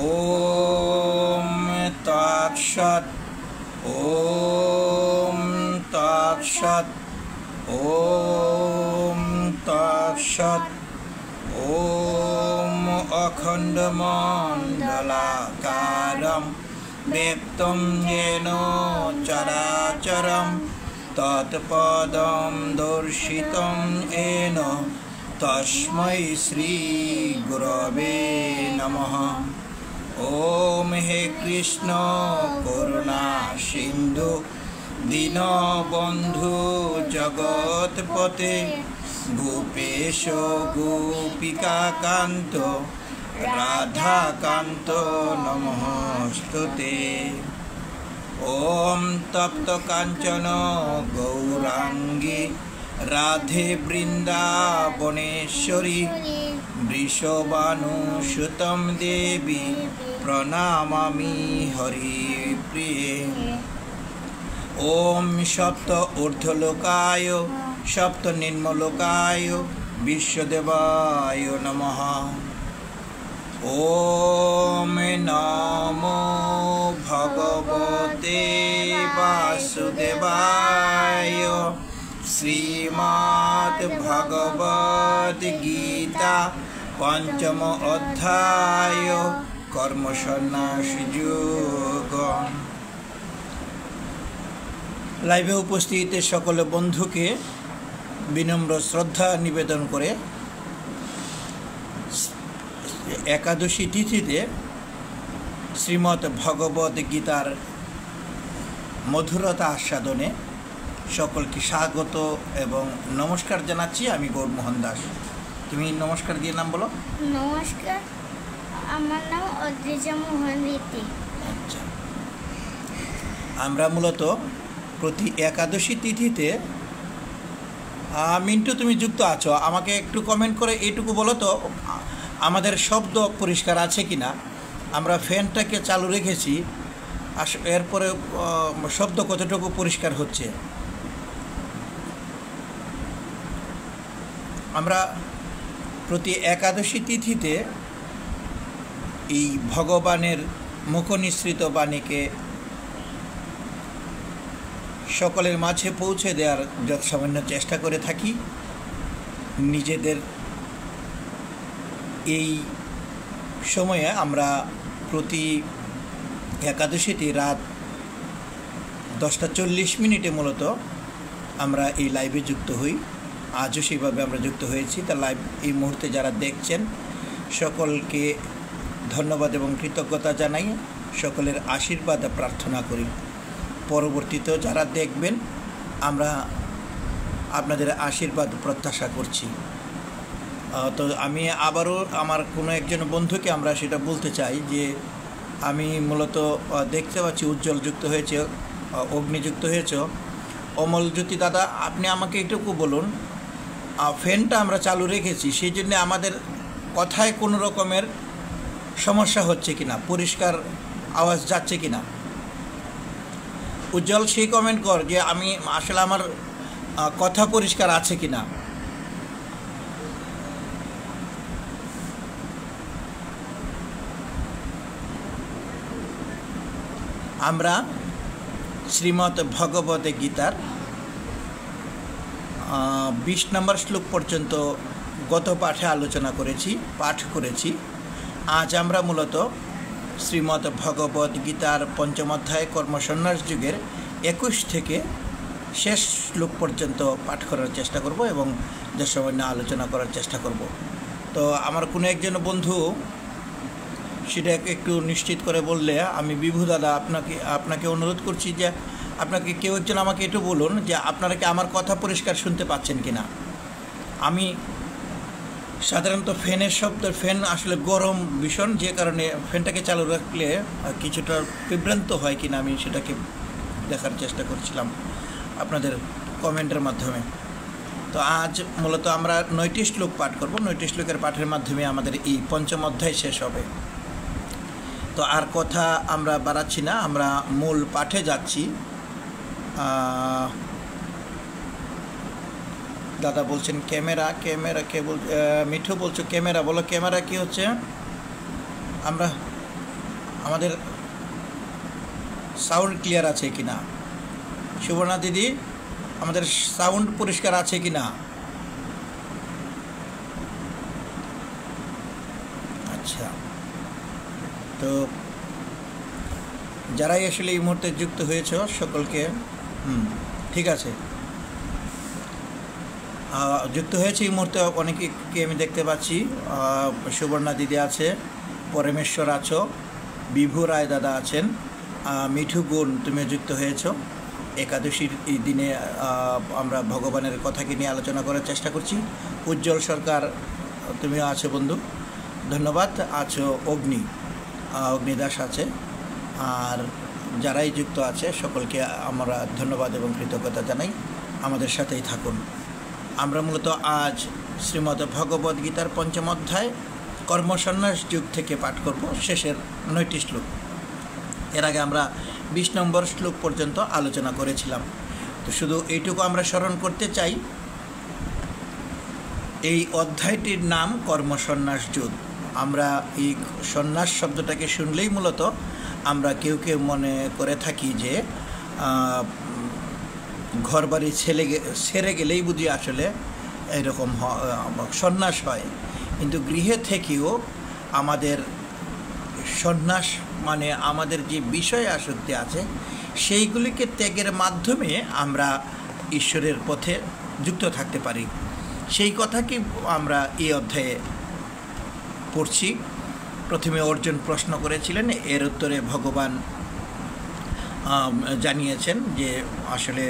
ওম তৎসৎ। ওম তৎসৎ। ওম তৎসৎ। ওম অখণ্ডমণ্ডলাকারম ব্যক্তং येन চরাচরম তৎপদম দর্শিতং येन তস্मै শ্রী গুরবে নমঃ। ওম হে কৃষ্ণ করুণা সিন্ধু দীনবন্ধু জগৎপতে গোপেশ গোপিকাকান্ত রাধাকান্ত নমস্তুতে। ওম তপ্ত কাঞ্চন গৌরাঙ্গী রাধে বৃন্দাবনেশ্বরী বৃষভানুসুতং দেবী প্রণমামি হরিপ্রিয়ে। ওম সপ্ত ঊর্ধ্বলোকায় সপ্ত নিম্নলোকায় বিশ্বদেবায় নমঃ। ওম নমো ভগবতে বাসুদেবায়। শ্রীমদ্ ভগবদ গীতা পঞ্চম অধ্যায় কর্মসন্ন্যাস যোগ। লাইভে উপস্থিত সকল বন্ধুকে বিনম্র শ্রদ্ধা নিবেদন করে একাদশী তিথিতে শ্রীমদ্ ভগবদ গীতার মধুরতা আস্বাদনে সকলকে স্বাগত এবং নমস্কার জানাচ্ছি। আমি গৌরমোহন দাস। তুমি নমস্কার দিয়ে নাম বলো। নমস্কার, আমার নাম অদ্রিজা মোহন রীতি। আচ্ছা, আমরা মূলত প্রতি একাদশী তিথিতে মিন্টু তুমি যুক্ত আছো, আমাকে একটু কমেন্ট করে এইটুকু বলো তো আমাদের শব্দ পরিষ্কার আছে কি না। আমরা ফ্যানটাকে চালু রেখেছি, এরপরে শব্দ কতটুকু পরিষ্কার হচ্ছে। আমরা প্রতি একাদশী তিথিতে এই ভগবানের মুখনিসৃত বাণীকে সকলের মাঝে পৌঁছে দেওয়ার যৎসামান্য চেষ্টা করে থাকি। নিজেদের এই সময়ে আমরা প্রতি একাদশীতে রাত 10:40 মূলত আমরা এই লাইভে যুক্ত হই। আজও সেইভাবে আমরা যুক্ত হয়েছি। তা লাইভ এই মুহূর্তে যারা দেখছেন সকলকে ধন্যবাদ এবং কৃতজ্ঞতা জানাই, সকলের আশীর্বাদ প্রার্থনা করি। পরবর্তীতেও যারা দেখবেন আমরা আপনাদের আশীর্বাদ প্রত্যাশা করছি। তো আমি আবারও আমার কোনো একজন বন্ধুকে আমরা সেটা বলতে চাই যে আমি মূলত দেখতে পাচ্ছি উজ্জ্বল যুক্ত হয়েছে, অগ্নি যুক্ত হয়েছে। অমলজ্যোতি দাদা, আপনি আমাকে এটুকু বলুন, ফ্যানটা আমরা চালু রেখেছি সেই জন্য আমাদের কথায় কোনো রকমের সমস্যা হচ্ছে কিনা, পরিষ্কার আওয়াজ যাচ্ছে কিনা। উজ্জ্বল সেই কমেন্ট কর যে আমি আসলে আমার কথা পরিষ্কার আছে কিনা। আমরা শ্রীমদ্ ভগবদ গীতার 20 নম্বর শ্লোক পর্যন্ত গত পাঠে আলোচনা করেছি, পাঠ করেছি। আজ আমরা মূলত শ্রীমদ্ ভগবদ গীতার পঞ্চম অধ্যায় কর্মসন্ন্যাস যুগের 21 থেকে শেষ শ্লোক পর্যন্ত পাঠ করার চেষ্টা করব এবং যৎসামান্য আলোচনা করার চেষ্টা করব। তো আমার কোনো একজন বন্ধু সেটাকে একটু নিশ্চিত করে বললে আমি বিভু দাদা আপনাকে অনুরোধ করছি যে আপনাকে কেউ একজন আমাকে একটু বলুন যে আপনারা কি আমার কথা পরিষ্কার শুনতে পাচ্ছেন কিনা। আমি সাধারণত ফ্যানের শব্দ, ফ্যান আসলে গরম ভীষণ, যে কারণে ফ্যানটাকে চালু রাখলে কিছুটা বিভ্রান্ত হয় কিনা আমি সেটাকে দেখার চেষ্টা করছিলাম আপনাদের কমেন্টের মাধ্যমে। তো আজ মূলত আমরা 9টি শ্লোক পাঠ করব। 9টি শ্লোকের পাঠের মাধ্যমে আমাদের এই পঞ্চম অধ্যায় শেষ হবে। তো আর কথা আমরা বাড়াচ্ছি না, আমরা মূল পাঠে যাচ্ছি। দাদা বলছেন ক্যামেরা, কে বল, মিঠু বলছো ক্যামেরা, বলো ক্যামেরা কি হচ্ছে। আমরা আমাদের সাউন্ড ক্লিয়ার আছে কিনা? সুবর্ণা দিদি, আমাদের সাউন্ড পরিষ্কার আছে কিনা? আচ্ছা, তো যারাই আসলে এই মুহূর্তে যুক্ত হয়েছ সকলকে ঠিক আছে, যুক্ত হয়েছে এই মুহূর্তে অনেকেই আমি দেখতে পাচ্ছি। সুবর্ণা দিদি আছে, পরমেশ্বর আছো, বিভু রায় দাদা আছেন, মিঠু গুণ তুমিও যুক্ত হয়েছ। একাদশীর এই দিনে আমরা ভগবানের কথাকে নিয়ে আলোচনা করার চেষ্টা করছি। উজ্জ্বল সরকার তুমিও আছো বন্ধু, ধন্যবাদ। আছো অগ্নিদাস আছে, আর যারাই যুক্ত আছে সকলকে আমরা ধন্যবাদ এবং কৃতজ্ঞতা জানাই। আমাদের সাথেই থাকুন। আমরা মূলত আজ শ্রীমদ্ ভগবদ গীতার ৫ম অধ্যায় কর্মসন্ন্যাস যুগ থেকে পাঠ করব, শেষের ৯টি শ্লোক। এর আগে আমরা ২০ নম্বর শ্লোক পর্যন্ত আলোচনা করেছিলাম। তো শুধু এইটুকু আমরা স্মরণ করতে চাই, এই অধ্যায়টির নাম কর্মসন্ন্যাস যুগ। আমরা এই সন্ন্যাস শব্দটাকে শুনলেই মূলত আমরা কেউ কেউ মনে করে থাকি যে ঘরবাড়ি ছেড়ে গেলেই বুঝি আসলে এরকম সন্ন্যাস হয়। কিন্তু গৃহে থেকেও আমাদের সন্ন্যাস মানে আমাদের যে বিষয় আসক্তি আছে সেইগুলিকে ত্যাগের মাধ্যমে আমরা ঈশ্বরের পথে যুক্ত থাকতে পারি। সেই কথাকে আমরা এই অধ্যায়ে পড়ছি। প্রথমে অর্জুন প্রশ্ন করেছিলেন, এর উত্তরে ভগবান জানিয়েছেন যে আসলে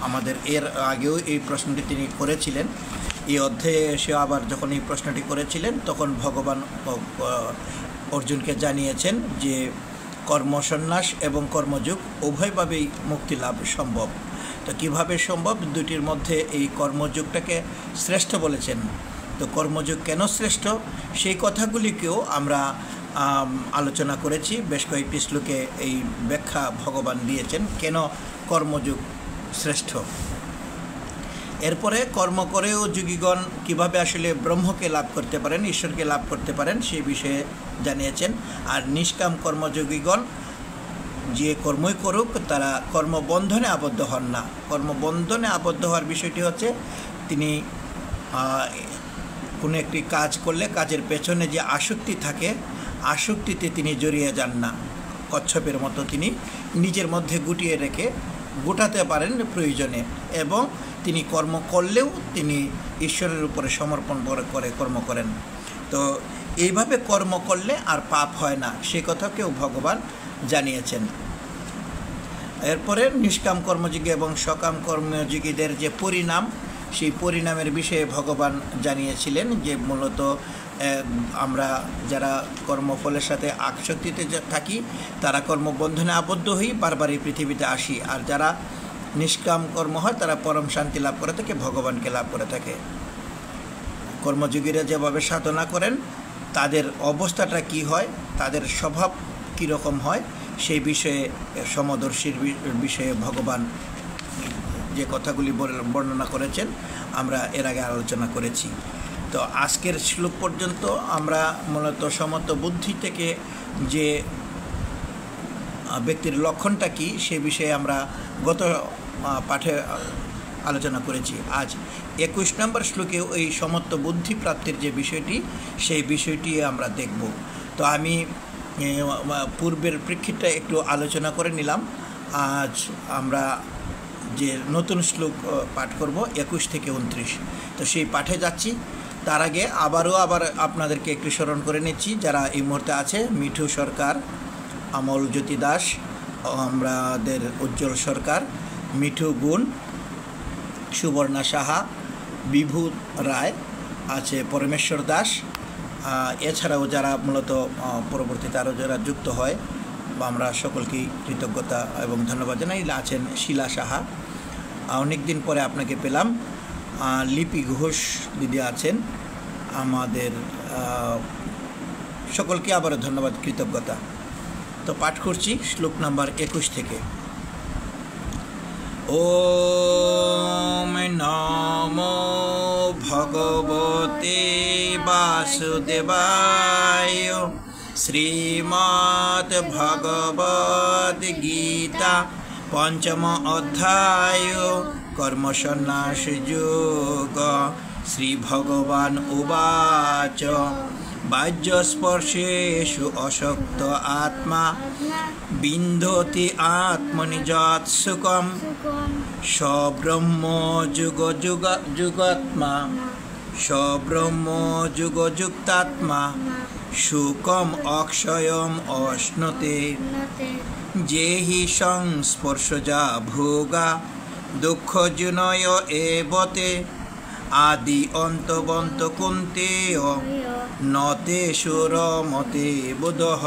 আমাদের এর আগেও এই প্রশ্নটি তিনি করেছিলেন। এই অধ্যায়ে এসে আবার যখন এই প্রশ্নটি করেছিলেন তখন ভগবান অর্জুনকে জানিয়েছেন যে কর্মসন্ন্যাস এবং কর্মযোগ উভয়ভাবেই মুক্তি লাভ সম্ভব। তো কীভাবে সম্ভব? দুটির মধ্যে এই কর্মযোগটাকে শ্রেষ্ঠ বলেছেন। তো কর্মযোগ কেন শ্রেষ্ঠ সেই কথাগুলিকেও আমরা আলোচনা করেছি। বেশ কয়েকটি শ্লোকে এই ব্যাখ্যা ভগবান দিয়েছেন কেন কর্মযোগ শ্রেষ্ঠ। এরপরে কর্ম করেও যোগীগণ কীভাবে আসলে ব্রহ্মকে লাভ করতে পারেন, ঈশ্বরকে লাভ করতে পারেন সেই বিষয়ে জানিয়েছেন। আর নিষ্কাম কর্মযোগীগণ যে কর্মই করুক তারা কর্মবন্ধনে আবদ্ধ হন না। কর্মবন্ধনে আবদ্ধ হওয়ার বিষয়টি হচ্ছে তিনি কোনো একটি কাজ করলে কাজের পেছনে যে আসক্তি থাকে আসক্তিতে তিনি জড়িয়ে যান না। কচ্ছপের মতো তিনি নিজের মধ্যে গুটিয়ে রেখে গোটাতে পারেন প্রয়োজনে, এবং তিনি কর্ম করলেও তিনি ঈশ্বরের উপরে সমর্পণ করে কর্ম করেন। তো এইভাবে কর্ম করলে আর পাপ হয় না, সে কথাকেও ভগবান জানিয়েছেন। এরপরে নিষ্কাম কর্মযোগী এবং সকাম কর্মযোগীদের যে পরিণাম, সেই পরিণামের বিষয়ে ভগবান জানিয়েছিলেন যে মূলত আমরা যারা কর্মফলের সাথে আসক্তিতে থাকি তারা কর্মবন্ধনে আবদ্ধ হই, বারবার এই পৃথিবীতে আসি। আর যারা নিষ্কাম কর্ম হয় তারা পরম শান্তি লাভ করে থাকে, ভগবানকে লাভ করে থাকে। কর্মযোগীরা যেভাবে সাধনা করেন তাদের অবস্থাটা কি হয়, তাদের স্বভাব কীরকম হয় সেই বিষয়ে সমদর্শীর বিষয়ে ভগবান যে কথাগুলি বর্ণনা করেছেন আমরা এর আগে আলোচনা করেছি। তো আজকের শ্লোক পর্যন্ত আমরা মূলত সমত্ব বুদ্ধি থেকে যে ব্যক্তির লক্ষণটা কি সে বিষয়ে আমরা গত পাঠে আলোচনা করেছি। আজ 21 নম্বর শ্লোকে ওই সমত্ব বুদ্ধি প্রাপ্তির যে বিষয়টি সেই বিষয়টি আমরা দেখব। তো আমি পূর্বের প্রেক্ষিতটা একটু আলোচনা করে নিলাম। আজ আমরা যে নতুন শ্লোক পাঠ করব 21 থেকে 29, তো সেই পাঠে যাচ্ছি। তার আগে আবার আপনাদেরকে একটু স্মরণ করে নিচ্ছি যারা এই মুহূর্তে আছে। মিঠু সরকার, আমল জ্যোতি দাস, আমাদের উজ্জ্বল সরকার, মিঠু গুণ, সুবর্ণা সাহা, বিভু রায় আছে, পরমেশ্বর দাস, এছাড়াও যারা মূলত পরবর্তীতে আরও যারা যুক্ত হয় আমরা সকলকেই কৃতজ্ঞতা এবং ধন্যবাদ জানাই। আছেন শিলা সাহা, অনেক দিন পরে আপনাকে পেলাম। লিপি ঘোষ দিদি আছেন, আমাদের সকলকে আবারও ধন্যবাদ, কৃতজ্ঞতা। তো পাঠ করছি শ্লোক নাম্বার 21 থেকে। ওম নমো ভগবতে বাসুদেবায় শ্রীমদ্ ভগবদ গীতা পঞ্চম অধ্যায় কর্মসন্ন্যাস যোগ। শ্রী ভগবান উবাচ বাহ্যস্পর্শেষু অশক্ত আত্মা বিন্দতি আত্মনি যৎ সুখম সব্রহ্ম যুগ যুগাত্মা সব্রহ্ম যুগযুক্তাত্মা সুখম অক্ষয়ম অশ্নুতে যেহি সংস্পর্শজা ভোগা দুঃখজুনয় এবতে আদি অন্তবন্ত কুন্তেয় নতে সুরমতে বুধঃ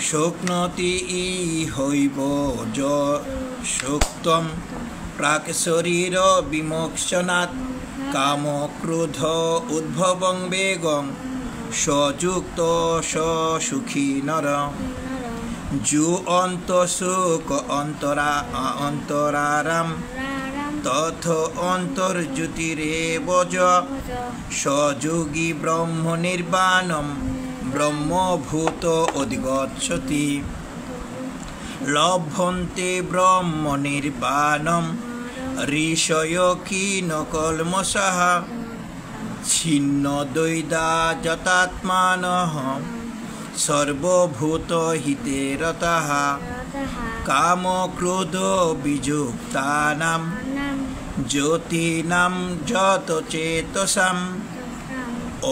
শোকনতি হইব য সুক্তম প্রাক শরীর বিমোক্ষণাৎ কাম ক্রোধ উদ্ভবং বেগং সযুক্ত সুখী নর যু অন্ত সুখ অন্তরারাম তথ অন্তর্জ্যোতিরেব সযোগী ব্রহ্ম নির্বাণম ব্রহ্মভূত অধিগচ্ছতি লভন্তে ব্রহ্ম নির্বাণম ঋষয় কিন কলমষঃ ছিন্ন দ্বৈতা যতাত্মানঃ সর্বভূত হিতে রতঃ কাম ক্রোধ বিযুক্তানাম জ্যোতিনাম যত চেতসাম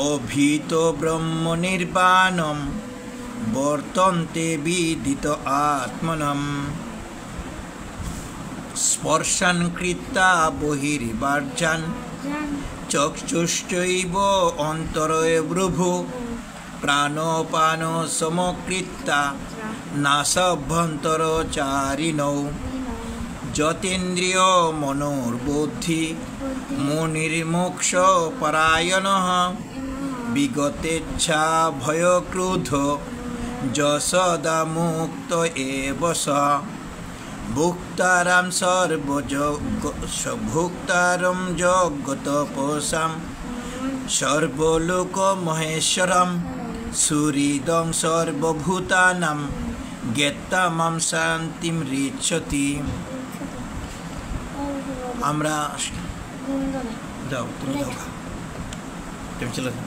অভীত ব্রহ্ম নির্বাণম বর্তন্তে বিদিত আত্মনম স্পর্শন কৃত্বা বহির্বার্জান চক্ষুশ্চৈব অন্তরয় ব্রভু প্রাণপান সমকৃত্তা নাসাভ্যন্তরচারিণৌ যতেন্দ্রিয় মনোর্বুদ্ধি মুনির্মোক্ষ পরায়ণঃ বিগতেচ্ছা ভয়ক্রোধ যশোদা মুক্ত এব স ভুক্তারাম ভুক্তারম জগতপোষাম সর্বলোক মহেশ্বরম সুহৃদং সর্বভূতানাম জ্ঞাত্তামাম শান্তিম ঋচ্ছতি। আমরা যাও, তুমি যাও, তুমি চলে যাও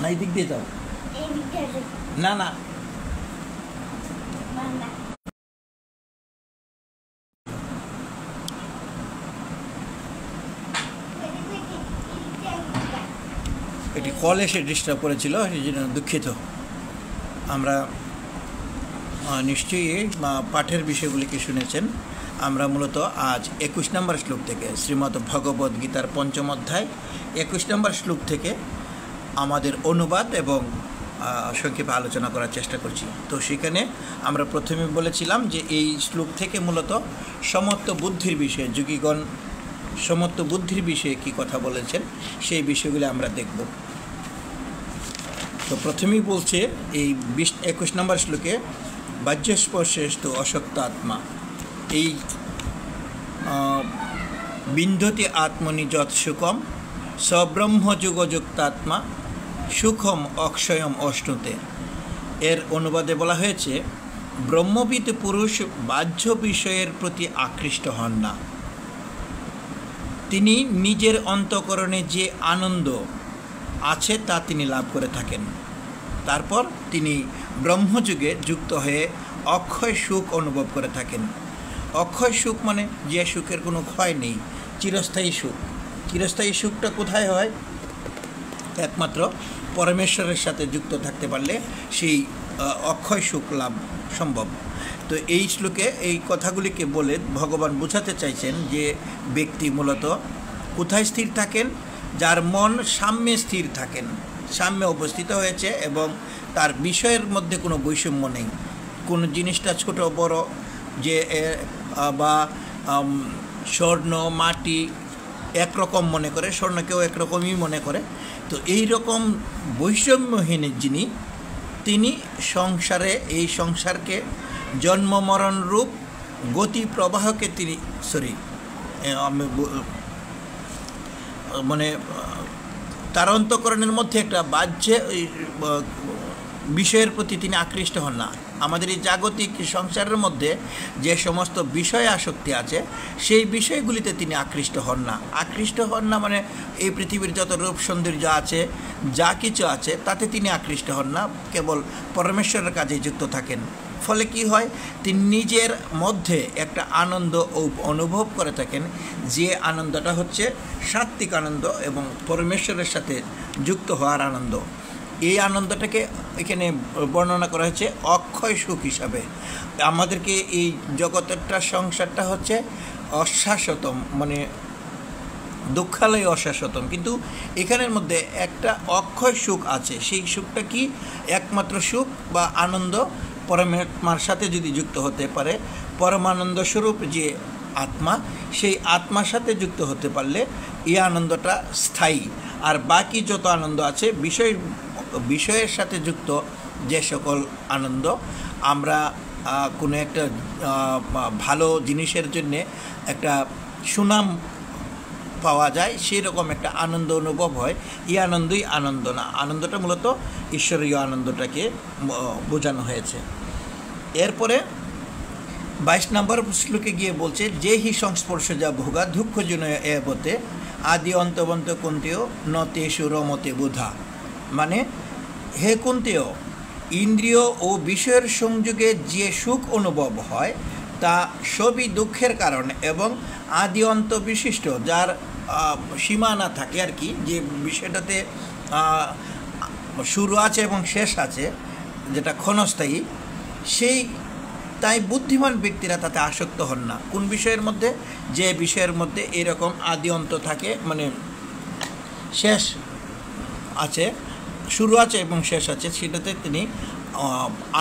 না, এই দিক দিয়ে যাও। না না এটি কল এসে ডিস্টার্ব করেছিল, সেই জন্য দুঃখিত। আমরা নিশ্চয়ই পাঠের বিষয়গুলিকে শুনেছেন। আমরা মূলত আজ 21 নম্বর শ্লোক থেকে শ্রীমদ্ ভগবদ গীতার পঞ্চম অধ্যায় 21 নম্বর শ্লোক থেকে আমাদের অনুবাদ এবং সংক্ষেপে আলোচনা করার চেষ্টা করছি। তো সেখানে আমরা প্রথমে বলেছিলাম যে এই শ্লোক থেকে মূলত সমত্ব বুদ্ধির বিষয়ে যোগীগণ সমত্ব বুদ্ধির বিষয়ে কী কথা বলেছেন সেই বিষয়গুলি আমরা দেখব। তো প্রথমেই বলছে এই 21 নম্বর শ্লোকে বাহ্যস্পর্শেস্তু অশক্ত আত্মা, এই বিন্দতি আত্মনি যৎ সুখম সব্রহ্ম যুগযুক্তাত্মা সুখম অক্ষয়ম অশ্নুতে। এর অনুবাদে বলা হয়েছে ব্রহ্মবিদ পুরুষ বাহ্য বিষয়ের প্রতি আকৃষ্ট হন না, তিনি নিজের অন্তঃকরণে যে আনন্দ আছে তা তিনি লাভ করে থাকেন। তারপর তিনি ব্রহ্মযুগে যুক্ত হয়ে অক্ষয় সুখ অনুভব করে থাকেন। অক্ষয় সুখ মানে যে সুখের কোনো ক্ষয় নেই, চিরস্থায়ী সুখ। চিরস্থায়ী সুখটা কোথায় হয়? একমাত্র পরমেশ্বরের সাথে যুক্ত থাকতে পারলে সেই অক্ষয় সুখ লাভ সম্ভব। তো এই শ্লোকে এই কথাগুলিকে বলে ভগবান বোঝাতে চাইছেন যে ব্যক্তি মূলত কোথায় স্থির থাকেন? যার মন সাম্যে স্থির থাকেন, সাম্যে অবস্থিত হয়েছে এবং তার বিষয়ের মধ্যে কোনো বৈষম্য নেই। কোনো জিনিসটা ছোট বড় যে বা স্বর্ণ মাটি একরকম মনে করে, স্বর্ণকেও একরকমই মনে করে। তো এই রকম বৈষম্যহীন যিনি, তিনি সংসারে এই সংসারকে জন্ম মরণ রূপ গতি প্রবাহকে তিনি তার অন্তঃকরণের মধ্যে একটা বাহ্য বিষয়ের প্রতি তিনি আকৃষ্ট হন না। আমাদের এই জাগতিক সংসারের মধ্যে যে সমস্ত বিষয় আসক্তি আছে সেই বিষয়গুলিতে তিনি আকৃষ্ট হন না মানে এই পৃথিবীর যত রূপ সৌন্দর্য আছে, যা কিছু আছে তাতে তিনি আকৃষ্ট হন না, কেবল পরমেশ্বরের কাজে যুক্ত থাকেন। ফলে কি হয়, তিনি নিজের মধ্যে একটা আনন্দ অনুভব করে থাকেন, যে আনন্দটা হচ্ছে সাত্ত্বিক আনন্দ এবং পরমেশ্বরের সাথে যুক্ত হওয়ার আনন্দ। এই আনন্দটাকে এখানে বর্ণনা করা হয়েছে অক্ষয় সুখ হিসাবে। আমাদেরকে এই জগতেরটা সংসারটা হচ্ছে অশাশ্বতম, মানে দুঃখালয় অশাশ্বতম, কিন্তু এখানের মধ্যে একটা অক্ষয় সুখ আছে। সেই সুখটা কি? একমাত্র সুখ বা আনন্দ পরমাত্মার সাথে যদি যুক্ত হতে পারে, পরমানন্দ স্বরূপ যে আত্মা, সেই আত্মার সাথে যুক্ত হতে পারলে এই আনন্দটা স্থায়ী। আর বাকি যত আনন্দ আছে বিষয়ের সাথে যুক্ত যে সকল আনন্দ, আমরা কোনো একটা ভালো জিনিসের জন্যে একটা সুনাম পাওয়া যায়, সেই রকম একটা আনন্দ অনুভব হয়। এই আনন্দই আনন্দ না, আনন্দটা মূলত ঈশ্বরীয় আনন্দটাকে বোঝানো হয়েছে। এরপরে 22 নম্বর শ্লোকে গিয়ে বলছে, যে হি সংস্পর্শ যা ভোগা দুঃখ জনয় এবতে আদি অন্তবন্ত কুন্তেয় ন তেষু রমতে বুধা। মানে হে কুন্তেয়, ইন্দ্রিয় ও বিষয়ের সংযোগে যে সুখ অনুভব হয় তা সবই দুঃখের কারণ এবং আদি অন্ত বিশিষ্ট, যার সীমা না থাকে আর কি, যে বিষয়টাতে শুরু আছে এবং শেষ আছে, যেটা ক্ষণস্থায়ী, সেই তাই বুদ্ধিমান ব্যক্তিরা তাতে আসক্ত হন না। কোন বিষয়ের মধ্যে? যে বিষয়ের মধ্যে এরকম আদি অন্ত থাকে, মানে শেষ আছে, শুরু আছে এবং শেষ আছে, সেটাতে তিনি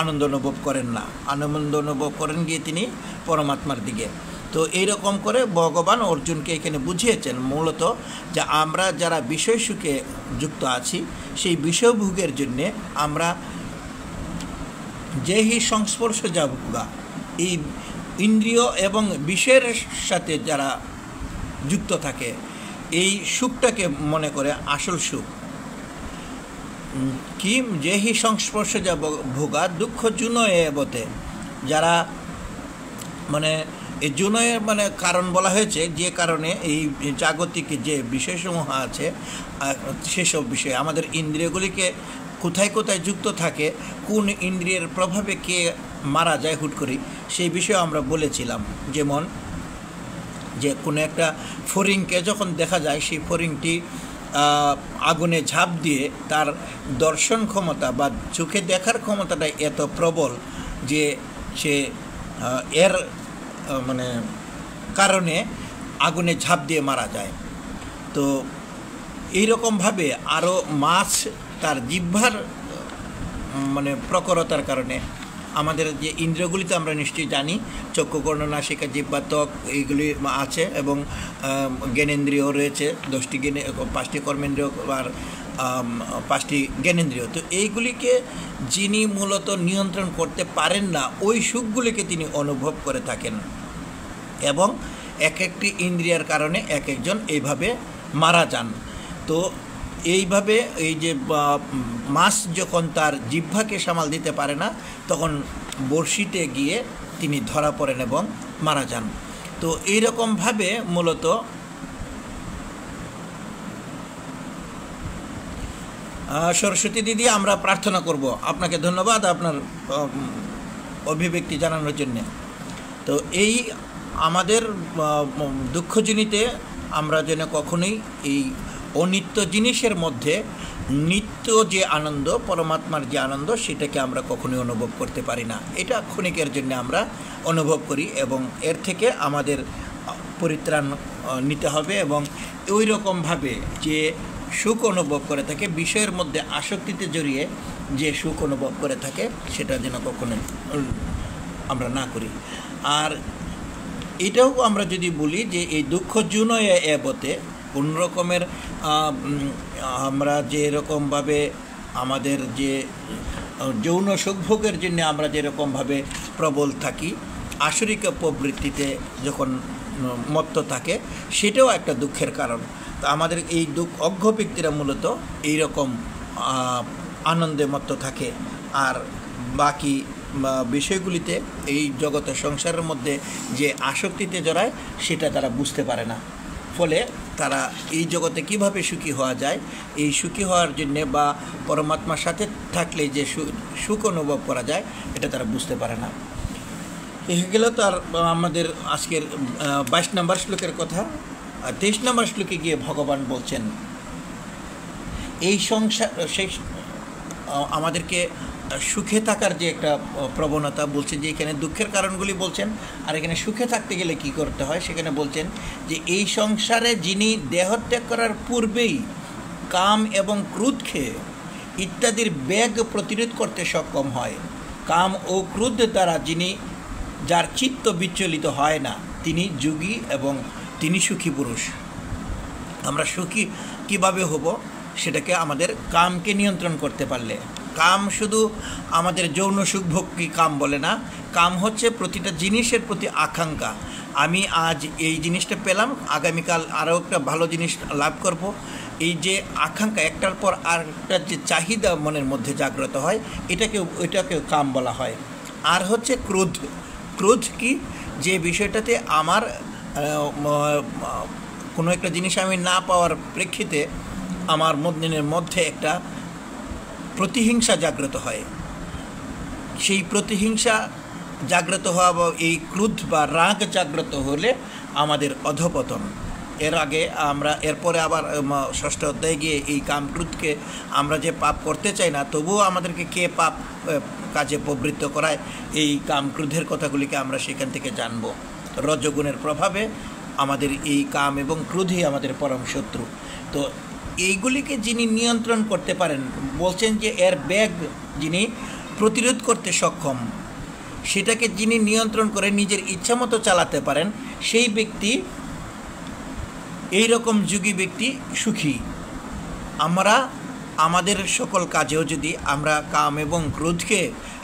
আনন্দ অনুভব করেন না। আনন্দ অনুভব করেন গিয়ে তিনি পরমাত্মার দিকে। তো এইরকম করে ভগবান অর্জুনকে এখানে বুঝিয়েছেন মূলত যে আমরা যারা বিষয় সুখে যুক্ত আছি, সেই বিষয় ভোগের জন্যে আমরা যে হি সংস্পর্শ যা ভোগা, এই ইন্দ্রিয় এবং বিষয়ের সাথে যারা যুক্ত থাকে, এই সুখটাকে মনে করে আসল সুখ। কি? যে হি সংস্পর্শ যা ভোগা দুঃখ জুনয়ে বতে, যারা মানে এই জুনয়ের মানে কারণ বলা হয়েছে, যে কারণে এই জাগতিক যে বিষয়সমূহ আছে সেসব বিষয় আমাদের ইন্দ্রিয়গুলিকে কোথায় কোথায় যুক্ত থাকে, কোন ইন্দ্রিয়ের প্রভাবে কে মারা যায় হুট করি, সেই বিষয়ে আমরা বলেছিলাম। যেমন যে কোনো একটা ফড়িংকে যখন দেখা যায়, সেই ফড়িংটি আগুনে ঝাঁপ দিয়ে তার দর্শন ক্ষমতা বা চোখে দেখার ক্ষমতাটা এত প্রবল যে সে এর মানে কারণে আগুনে ঝাঁপ দিয়ে মারা যায়। তো এইরকমভাবে আরও মাছ তার জিহ্বার মানে প্রখরতার কারণে, আমাদের যে ইন্দ্রিয়গুলিতে আমরা নিশ্চয়ই জানি, চক্ষু কর্ণ নাসিকা জিহ্বা ত্বক এইগুলি আছে এবং জ্ঞানেন্দ্রিয় রয়েছে, 5টি কর্মেন্দ্রিয় আর 5টি জ্ঞানেন্দ্রিয়। তো এইগুলিকে যিনি মূলত নিয়ন্ত্রণ করতে পারেন না, ওই সুখগুলিকে তিনি অনুভব করে থাকেন এবং এক একটি ইন্দ্রিয়ার কারণে এক একজন এইভাবে মারা যান। তো এইভাবে এই যে মাছ যখন তার জিহ্বাকে সামাল দিতে পারে না, তখন বড়শিতে গিয়ে তিনি ধরা পড়েন এবং মারা যান। তো এইরকমভাবে মূলত সরস্বতী দিদি, আমরা প্রার্থনা করব। আপনাকে ধন্যবাদ আপনার অভিব্যক্তি জানানোর জন্য। তো এই আমাদের দুঃখজনিতে আমরা যেন কখনোই এই অনিত্য জিনিসের মধ্যে নিত্য যে আনন্দ, পরমাত্মার যে আনন্দ, সেটাকে আমরা কখনোই অনুভব করতে পারি না। এটা ক্ষণিকের জন্য আমরা অনুভব করি এবং এর থেকে আমাদের পরিত্রাণ নিতে হবে এবং ওই রকমভাবে যে সুখ অনুভব করে থাকে, বিষয়ের মধ্যে আসক্তিতে জড়িয়ে যে সুখ অনুভব করে থাকে, সেটা যেন কখনো আমরা না করি। আর এটাও আমরা যদি বলি যে এই দুঃখ জুনয়ে এবতে, কোনো রকমের আমরা যেরকমভাবে আমাদের যে যৌন সুখভোগের জন্য আমরা যেরকমভাবে প্রবল থাকি, আসরিক প্রবৃত্তিতে যখন মত্ত থাকে, সেটাও একটা দুঃখের কারণ। আমাদের এই অজ্ঞ ব্যক্তিরা মূলত এইরকম আনন্দে মত্ত থাকে, আর বাকি বিষয়গুলিতে এই জগতের সংসারের মধ্যে যে আসক্তিতে জড়ায় সেটা তারা বুঝতে পারে না। ফলে তারা এই জগতে কিভাবে সুখী হওয়া যায়, এই সুখী হওয়ার জন্যে বা পরমাত্মার সাথে থাকলে যে সুখ অনুভব করা যায় এটা তারা বুঝতে পারে না। এই গেল তার আমাদের আজকের 22 নম্বর শ্লোকের কথা। আর 23 নম্বর শ্লোকে গিয়ে ভগবান বলছেন এই সংসার সেই আমাদেরকে সুখে থাকার যে একটা প্রবণতা বলছেন, যে এখানে দুঃখের কারণগুলি বলছেন, আর এখানে সুখে থাকতে গেলে কি করতে হয় সেখানে বলছেন যে এই সংসারে যিনি দেহত্যাগ করার পূর্বেই কাম এবং ক্রোধকে ইত্যাদির বেগ প্রতিরোধ করতে সক্ষম হয়, কাম ও ক্রোধ দ্বারা যার চিত্ত বিচলিত হয় না, তিনি যোগী এবং তিনি সুখী পুরুষ। আমরা সুখী কিভাবে হব সেটাকে আমাদের কামকে নিয়ন্ত্রণ করতে পারলে। কাম শুধু আমাদের যৌন সুখ ভোগকে কাম বলে না, কাম হচ্ছে প্রতিটা জিনিসের প্রতি আকাঙ্ক্ষা। আমি আজ এই জিনিসটা পেলাম, আগামীকাল আরও একটা ভালো জিনিস লাভ করব, এই যে আকাঙ্ক্ষা, একটার পর আরেকটা যে চাহিদা মনের মধ্যে জাগ্রত হয়, এটাকে কাম বলা হয়। আর হচ্ছে ক্রোধ। ক্রোধ কি? যে বিষয়টাতে আমার কোনো একটা জিনিস আমি না পাওয়ার প্রেক্ষিতে আমার মধ্যে একটা প্রতিহিংসা জাগ্রত হয়। সেই প্রতিহিংসা জাগ্রত হওয়া বা এই ক্রোধ বা রাগ জাগ্রত হলে আমাদের অধঃপতন। এরপরে আবার 6ষ্ঠ অধ্যায়ে গিয়ে এই কাম ক্রোধকে আমরা যে পাপ করতে চাই না, তবুও আমাদেরকে কে পাপ কাজে প্রবৃত্ত করায়, এই কাম ক্রোধের কথাগুলিকে আমরা সেখান থেকে জানব। রজগুণের প্রভাবে আমাদের এই কাম এবং ক্রোধই আমাদের পরম শত্রু। তো এইগুলিকে যিনি নিয়ন্ত্রণ করতে পারেন, বলছেন যে এর বেগ যিনি প্রতিরোধ করতে সক্ষম, সেটাকে যিনি নিয়ন্ত্রণ করে নিজের ইচ্ছামতো চালাতে পারেন, সেই ব্যক্তি, এই রকম যোগী ব্যক্তি সুখী। আমরা আমাদের সকল কাজেও যদি আমরা কাম এবং ক্রোধকে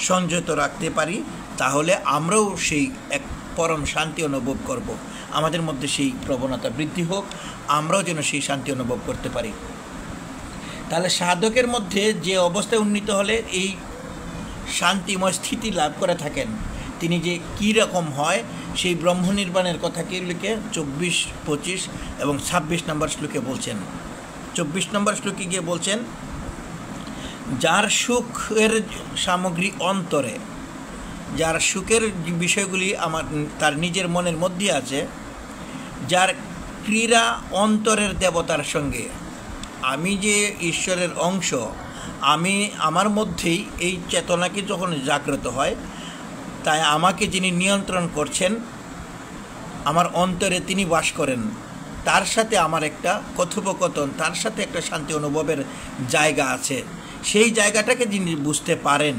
সংযত রাখতে পারি, তাহলে আমরাও সেই এক পরম শান্তি অনুভব করব। আমাদের মধ্যে সেই প্রবণতা বৃদ্ধি হোক, আমরাও যেন সেই শান্তি অনুভব করতে পারি। তাহলে সাধকের মধ্যে যে অবস্থায় উন্নীত হলে এই শান্তিময় স্থিতি লাভ করে থাকেন, তিনি যে কী রকম হয় সেই ব্রহ্ম নির্বাণের কথা কি লিখে 24, 25 এবং 26 নম্বর শ্লোকে বলছেন। 24 নম্বর শ্লোকে গিয়ে বলছেন, যার সুখের সামগ্রী অন্তরে, যার সুখের বিষয়গুলি তার নিজের মনের মধ্যে আছে, যার ক্রীড়া অন্তরের দেবতার সঙ্গে, আমি যে ঈশ্বরের অংশ, আমার মধ্যেই এই চেতনাকে যখন জাগ্রত হয়, তাই আমাকে যিনি নিয়ন্ত্রণ করছেন, আমার অন্তরে তিনি বাস করেন, তার সাথে আমার একটা কথোপকথন, তার সাথে একটা শান্তি অনুভবের জায়গা আছে, সেই জায়গাটাকে যিনি বুঝতে পারেন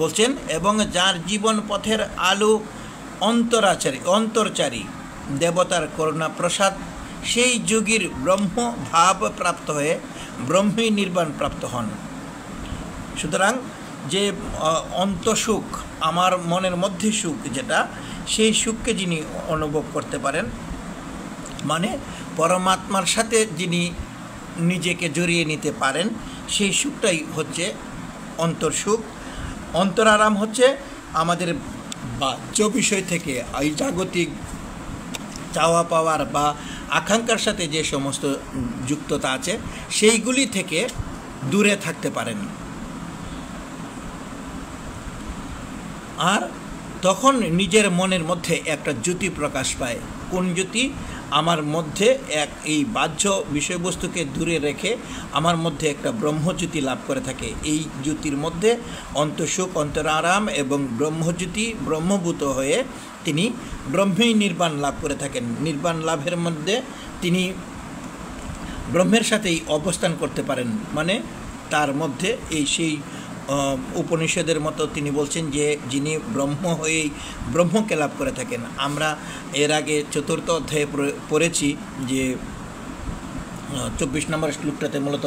বলছেন, এবং যার জীবন পথের আলো অন্তরচারী দেবতার করুণা প্রসাদ, সেই যোগীর ব্রহ্ম ভাব প্রাপ্ত হয়ে ব্রহ্মই নির্বাণ প্রাপ্ত হন। সুতরাং যে অন্তঃসুখ, আমার মনের মধ্যে সুখ যেটা, সেই সুখকে যিনি অনুভব করতে পারেন, মানে পরমাত্মার সাথে যিনি নিজেকে জড়িয়ে নিতে পারেন, সেই সুখটাই হচ্ছে অন্তর্সুখ। অন্তরারাম হচ্ছে আমাদের বাহ্য বিষয় থেকে এই জাগতিক চাওয়া পাওয়ার বা আকাঙ্ক্ষার সাথে যে সমস্ত যুক্ততা আছে, সেইগুলি থেকে দূরে থাকতে পারেন। আর তখন নিজের মনের মধ্যে একটা জ্যোতি প্রকাশ পায়। কোন জ্যোতি? আমার মধ্যে এই বাহ্য বিষয়বস্তুকে দূরে রেখে আমার মধ্যে একটা ব্রহ্মজ্যোতি লাভ করে থাকে। এই জ্যোতির মধ্যে অন্তঃসুখ, অন্তরারাম এবং ব্রহ্মজ্যোতি ব্রহ্মভূত হয়ে তিনি ব্রহ্মেই নির্বাণ লাভ করে থাকেন। নির্বাণ লাভের মধ্যে তিনি ব্রহ্মের সাথেই অবস্থান করতে পারেন, মানে তার মধ্যে সেই উপনিষদের মতো তিনি বলছেন যে যিনি ব্রহ্ম হয়েই ব্রহ্মকে লাভ করে থাকেন। আমরা এর আগে 4র্থ অধ্যায়ে পড়েছি যে 24 নম্বর শ্লোকটাতে মূলত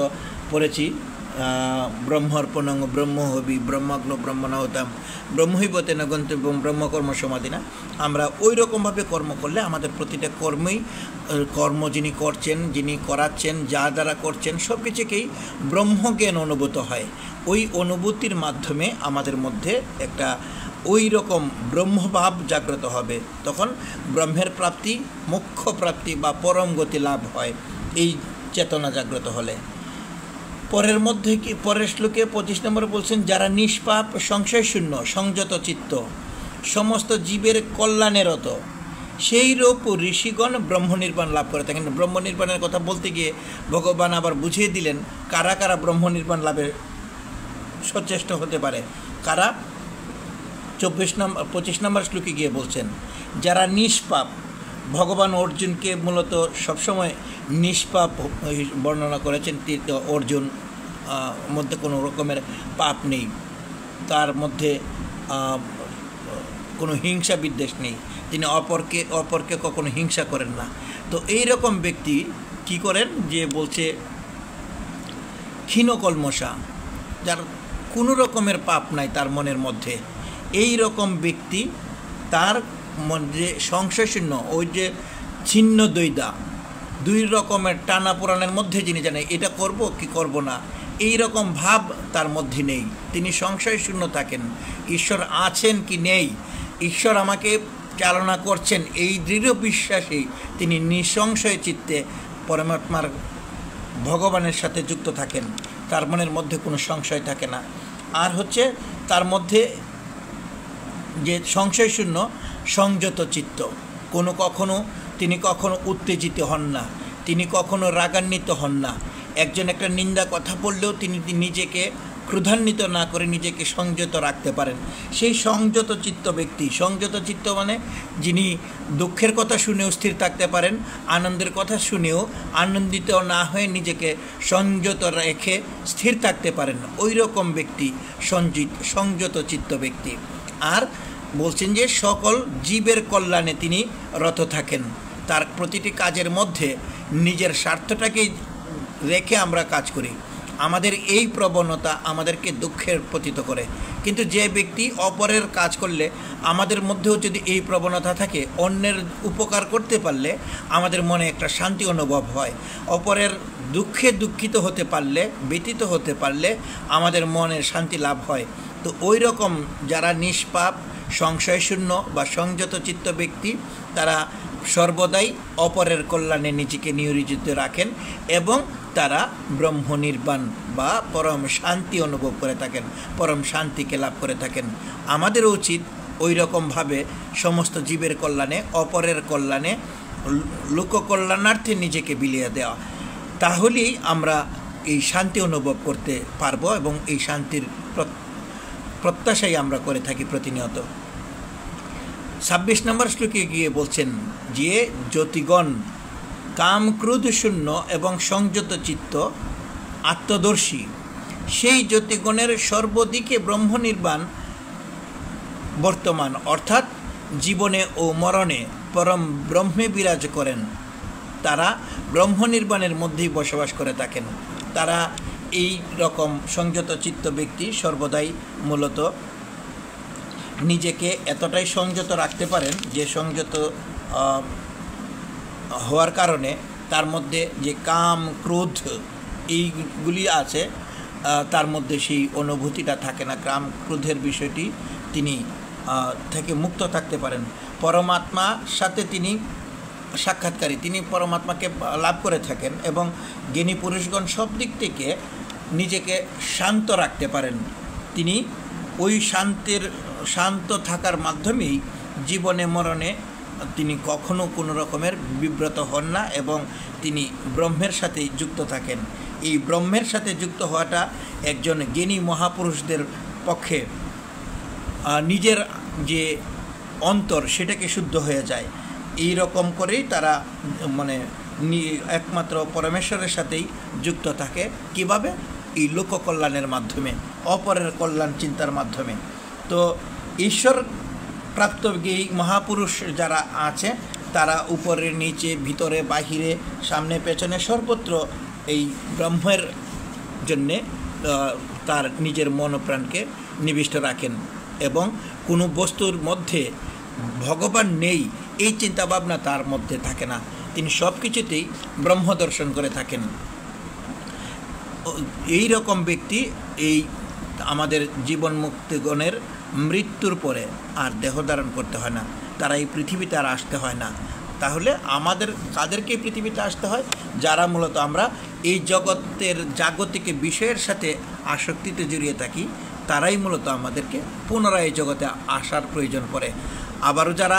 পড়েছি ব্রহ্মর্পণং ব্রহ্ম হবি ব্রহ্মাগ্ন ব্রহ্মণাহতাম ব্রহ্মৈবতে ন গন্তব্যম ব্রহ্মকর্ম সমাধিনা। আমরা ওই রকমভাবে কর্ম করলে আমাদের প্রতিটা কর্মই কর্ম যিনি করছেন, যিনি করাচ্ছেন, যা দ্বারা করছেন সব কিছুকেই ব্রহ্মজ্ঞান অনুভূত হয়। ওই অনুভূতির মাধ্যমে আমাদের মধ্যে একটা ওই রকম ব্রহ্মভাব জাগ্রত হবে, তখন ব্রহ্মের প্রাপ্তি, মোক্ষ প্রাপ্তি বা পরম গতি লাভ হয় এই চেতনা জাগ্রত হলে। পরের শ্লোকে 25 নম্বরে বলছেন, যারা নিষ্পাপ সংশয়শূন্য সংযত চিত্ত সমস্ত জীবের কল্যাণেরত সেই রূপ ঋষিগণ ব্রহ্মনির্বাণ লাভ করে থাকেন। ব্রহ্মনির্বাণের কথা বলতে গিয়ে ভগবান আবার বুঝিয়ে দিলেন কারা কারা ব্রহ্মনির্বাণ লাভে সচেষ্ট হতে পারে। কারা? 25 নম্বর শ্লোকে গিয়ে বলছেন, যারা নিষ্পাপ। ভগবান অর্জুনকে মূলত সবসময় নিষ্পাপ বর্ণনা করেছেন। অর্জুন মধ্যে কোনো রকমের পাপ নেই, তার মধ্যে কোনো হিংসা বিদ্বেষ নেই, তিনি অপরকে কখনো হিংসা করেন না। তো এই রকম ব্যক্তি কি করেন, যে বলছে ক্ষীণকল্মষা, যার কোনো রকমের পাপ নাই তার মনের মধ্যে, এই রকম ব্যক্তি তার মধ্যে সংশয়শূন্য, ওই যে ছিন্ন দ্বৈধা, দুই রকমের টানা পোড়ানের মধ্যে যিনি জানেন এটা করব কি করব না, এই রকম ভাব তার মধ্যে নেই। তিনি সংশয়শূন্য থাকেন, ঈশ্বর আছেন কি নেই, ঈশ্বর আমাকে চালনা করছেন, এই দৃঢ় বিশ্বাসেই তিনি নিঃসংশয় চিত্তে পরমাত্মার ভগবানের সাথে যুক্ত থাকেন, তার মনের মধ্যে কোনো সংশয় থাকে না। আর হচ্ছে তার মধ্যে যে সংশয়শূন্য সংযত চিত্ত, তিনি কখনো উত্তেজিত হন না, তিনি কখনো রাগান্বিত হন না। একজন একটা নিন্দা কথা বললেও তিনি নিজেকে ক্রোধান্বিত না করে নিজেকে সংযত রাখতে পারেন। সেই সংযত চিত্ত ব্যক্তি, সংযত চিত্ত মানে যিনি দুঃখের কথা শুনেও স্থির থাকতে পারেন, আনন্দের কথা শুনেও আনন্দিত না হয়ে নিজেকে সংযত রেখে স্থির থাকতে পারেন, ওই রকম ব্যক্তি সংযত চিত্ত ব্যক্তি। আর বলছেন যে সকল জীবের কল্যাণে তিনি রত থাকেন, তার প্রতিটি কাজের মধ্যে নিজের স্বার্থটাকে রেখে আমরা কাজ করি। আমাদের এই প্রবণতা আমাদেরকে দুঃখের পতিত করে, কিন্তু যে ব্যক্তি অপরের কাজ করলে আমাদের মধ্যেও যদি এই প্রবণতা থাকে, অন্যের উপকার করতে পারলে আমাদের মনে একটা শান্তি অনুভব হয়, অপরের দুঃখে দুঃখিত হতে পারলে, ব্যতীত হতে পারলে আমাদের মনের শান্তি লাভ হয়। তো ওই রকম যারা নিষ্পাপ সংশয়শূন্য বা সংযত চিত্ত ব্যক্তি, তারা সর্বদাই অপরের কল্যাণে নিজেকে নিয়োজিত রাখেন এবং তারা ব্রহ্মনির্বাণ বা পরম শান্তি অনুভব করে থাকেন, পরম শান্তিকে লাভ করে থাকেন। আমাদেরও উচিত ওই রকমভাবে সমস্ত জীবের কল্যাণে, অপরের কল্যাণে, লোককল্যাণার্থে নিজেকে বিলিয়ে দেওয়া, তাহলেই আমরা এই শান্তি অনুভব করতে পারবো এবং এই শান্তির প্রত্যাশাই আমরা করে থাকি প্রতিনিয়ত। 26 নম্বর শ্লোকে গিয়ে বলছেন যে জ্যোতিগণ কাম ক্রোধ শূন্য এবং সংযত চিত্ত আত্মদর্শী, সেই জ্যোতিগণের সর্বদিকে ব্রহ্মনির্বাণ বর্তমান, অর্থাৎ জীবনে ও মরণে পরম ব্রহ্মে বিরাজ করেন। তারা ব্রহ্মনির্বাণের মধ্যেই বসবাস করে থাকেন। তারা এই রকম সংযত চিত্ত ব্যক্তি সর্বদাই মূলত নিজেকে এতটাই সংযত রাখতে পারেন যে সংযত হওয়ার কারণে তার মধ্যে যে কাম ক্রোধ এইগুলি আছে তার মধ্যে সেই অনুভূতিটা থাকে না, কাম ক্রোধের বিষয়টি তিনি থেকে মুক্ত থাকতে পারেন। পরমাত্মার সাথে তিনি সাক্ষাৎকারী, তিনি পরমাত্মাকে লাভ করে থাকেন এবং জ্ঞানী পুরুষগণ সব দিক থেকে নিজেকে শান্ত রাখতে পারেন। তিনি ওই শান্ত থাকার মাধ্যমেই জীবনে মরণে তিনি কখনো কোনো রকমের বিব্রত হন না এবং তিনি ব্রহ্মের সাথেই যুক্ত থাকেন। এই ব্রহ্মের সাথে যুক্ত হওয়াটা একজন জ্ঞানী মহাপুরুষদের পক্ষে নিজের যে অন্তর সেটাকে শুদ্ধ হয়ে যায়। এই রকম করেই তারা একমাত্র পরমেশ্বরের সাথেই যুক্ত থাকে। কিভাবে? এই লোককল্যাণের মাধ্যমে, অপরের কল্যাণ চিন্তার মাধ্যমে। তো ঈশ্বর প্রাপ্ত এই মহাপুরুষ যারা আছে তারা উপরে নিচে ভিতরে বাহিরে সামনে পেছনে সর্বত্র এই ব্রহ্মের জন্যে তার নিজের মনপ্রাণকে নিবিষ্ট রাখেন এবং কোনো বস্তুর মধ্যে ভগবান নেই এই চিন্তাভাবনা তার মধ্যে থাকে না। তিনি সব কিছুতেই ব্রহ্ম দর্শন করে থাকেন। এই রকম ব্যক্তি এই আমাদের জীবন মুক্তিগণের মৃত্যুর পরে আর দেহ ধারণ করতে হয় না, তারা এই পৃথিবীতে আর আসতে হয় না। তাহলে আমাদের কাদেরকে এই পৃথিবীতে আসতে হয়? যারা মূলত আমরা এই জগতের জাগতিক বিষয়ের সাথে আসক্তিতে জড়িয়ে থাকি, তারাই মূলত আমাদেরকে পুনরায় এই জগতে আসার প্রয়োজন পড়ে। আবারও যারা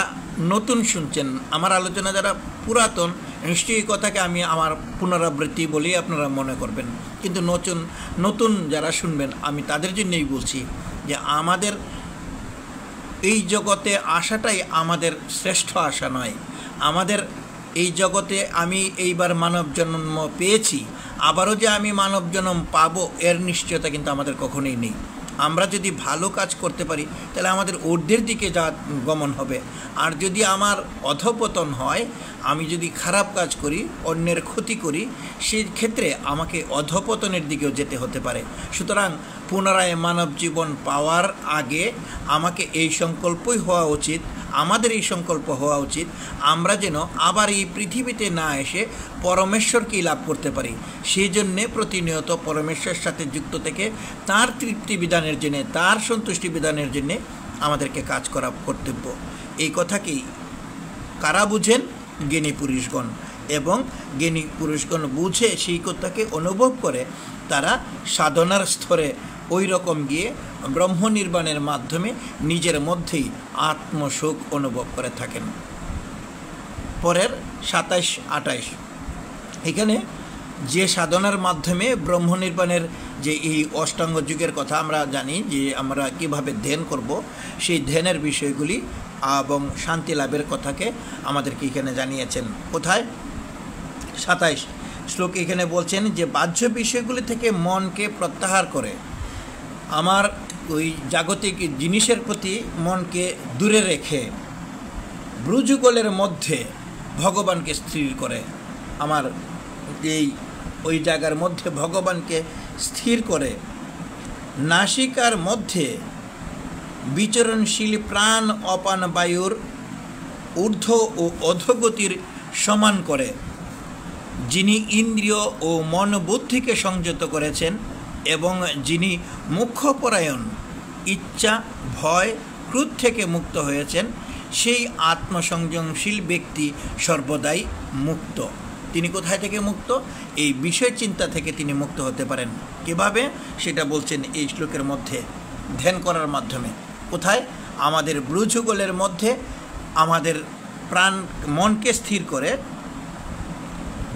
নতুন শুনছেন আমার আলোচনা, যারা পুরাতন, নিশ্চয়ই এই কথাকে আমি আমার পুনরাবৃত্তি বলেই আপনারা মনে করবেন, কিন্তু নতুন যারা শুনবেন আমি তাদের জন্যই বলছি যে আমাদের এই জগতে আসাটাই আমাদের শ্রেষ্ঠ আশা নয়। আমাদের এই জগতে আমি এইবার মানব জন্ম পেয়েছি, আবারও যে আমি মানব জন্ম পাবো এর নিশ্চয়তা কিন্তু আমাদের কখনোই নেই। আমরা যদি ভালো কাজ করতে পারি তাহলে আমাদের ঊর্ধ্বের দিকে গমন হবে, আর যদি আমার অধঃপতন হয়, আমি যদি খারাপ কাজ করি, অন্যের ক্ষতি করি, সেই ক্ষেত্রে আমাকে অধঃপতনের দিকেও যেতে হতে পারে। সুতরাং পুনরায় মানব জীবন পাওয়ার আগে আমাকে এই সংকল্পই হওয়া উচিত, আমাদের এই সংকল্প হওয়া উচিত, আমরা যেন আবার এই পৃথিবীতে না এসে পরমেশ্বরকেই লাভ করতে পারি। সেই জন্যে প্রতিনিয়ত পরমেশ্বরের সাথে যুক্ত থেকে তার তৃপ্তি বিধানের জন্যে, তার সন্তুষ্টি বিধানের জন্যে আমাদেরকে কাজ করা কর্তব্য। এই কথাকেই কারা বুঝেন? জ্ঞানী পুরুষগণ। এবং জ্ঞানী পুরুষগণ বুঝে সেই কথাকে অনুভব করে তারা সাধনার স্তরে ওই রকম গিয়ে ব্রহ্ম নির্বাণের মাধ্যমে নিজের মধ্যেই আত্মসুখ অনুভব করে থাকেন। পরের 27-28 এখানে যে সাধনার মাধ্যমে ব্রহ্ম নির্বাণের যে এই অষ্টাঙ্গ যুগের কথা আমরা জানি, যে আমরা কিভাবে ধ্যান করব, সেই ধ্যানের বিষয়গুলি এবং শান্তি লাভের কথাকে আমাদেরকে এখানে জানিয়েছেন। কোথায়? 27 শ্লোক এখানে বলছেন যে বাহ্য বিষয়গুলি থেকে মনকে প্রত্যাহার করে আমার ওই জাগতিক জিনিসের প্রতি মনকে দূরে রেখে ব্রুযুগলের মধ্যে ভগবানকে স্থির করে, আমার ওই জায়গার মধ্যে ভগবানকে স্থির করে নাসিকার মধ্যে বিচরণশীল প্রাণ অপান বায়ুর ঊর্ধ্ব ও অধোগতির সমান করে, যিনি ইন্দ্রিয় ও মন বুদ্ধিকে সংযত করেছেন এবং যিনি মুখ্যপরায়ণ, ইচ্ছা, ভয়, ক্রোধ থেকে মুক্ত হয়েছেন, সেই আত্মসংযমশীল ব্যক্তি সর্বদাই মুক্ত। তিনি কোথায় থেকে মুক্ত? এই বিষয় চিন্তা থেকে তিনি মুক্ত হতে পারেন। কিভাবে? সেটা বলছেন এই শ্লোকের মধ্যে, ধ্যান করার মাধ্যমে। কোথায়? আমাদের ব্রুযুগলের মধ্যে আমাদের প্রাণ মনকে স্থির করে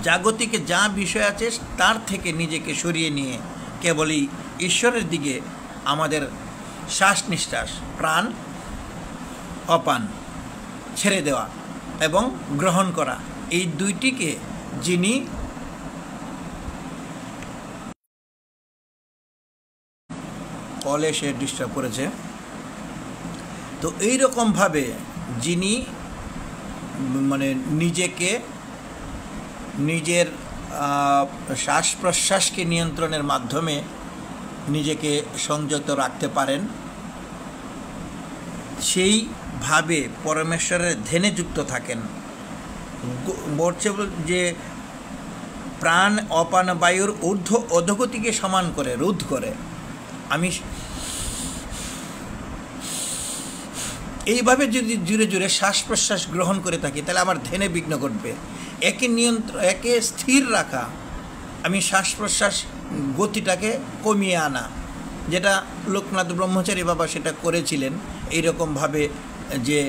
জাগতিকে যা বিষয় আছে তার থেকে নিজেকে সরিয়ে নিয়ে কেবলই ঈশ্বরের দিকে আমাদের শ্বাস নিঃশ্বাস, প্রাণ অপান ছেড়ে দেওয়া এবং গ্রহণ করা, এই দুইটিকে যিনি কলে সে ডিস্টার্ব করেছে, তো এইরকমভাবে যিনি মানে নিজেকে নিজের শ্বাস প্রশ্বাসকে নিয়ন্ত্রণের মাধ্যমে নিজেকে সংযত রাখতে পারেন, সেইভাবে পরমেশ্বরের ধ্যানে যুক্ত থাকেন। বলছে যে প্রাণ অপান বায়ুর ঊর্ধ্ব অধোগতিকে সমান করে, রোধ করে। আমি এইভাবে যদি জুড়ে জুড়ে শ্বাস প্রশ্বাস গ্রহণ করে থাকি তাহলে আমার ধ্যানে বিঘ্ন ঘটবে। একে স্থির রাখা, আমি শ্বাস প্রশ্বাস গতিটাকে কমিয়ে আনা, যেটা লোকনাথ ব্রহ্মচারী বাবা সেটা করেছিলেন এইরকমভাবে, যে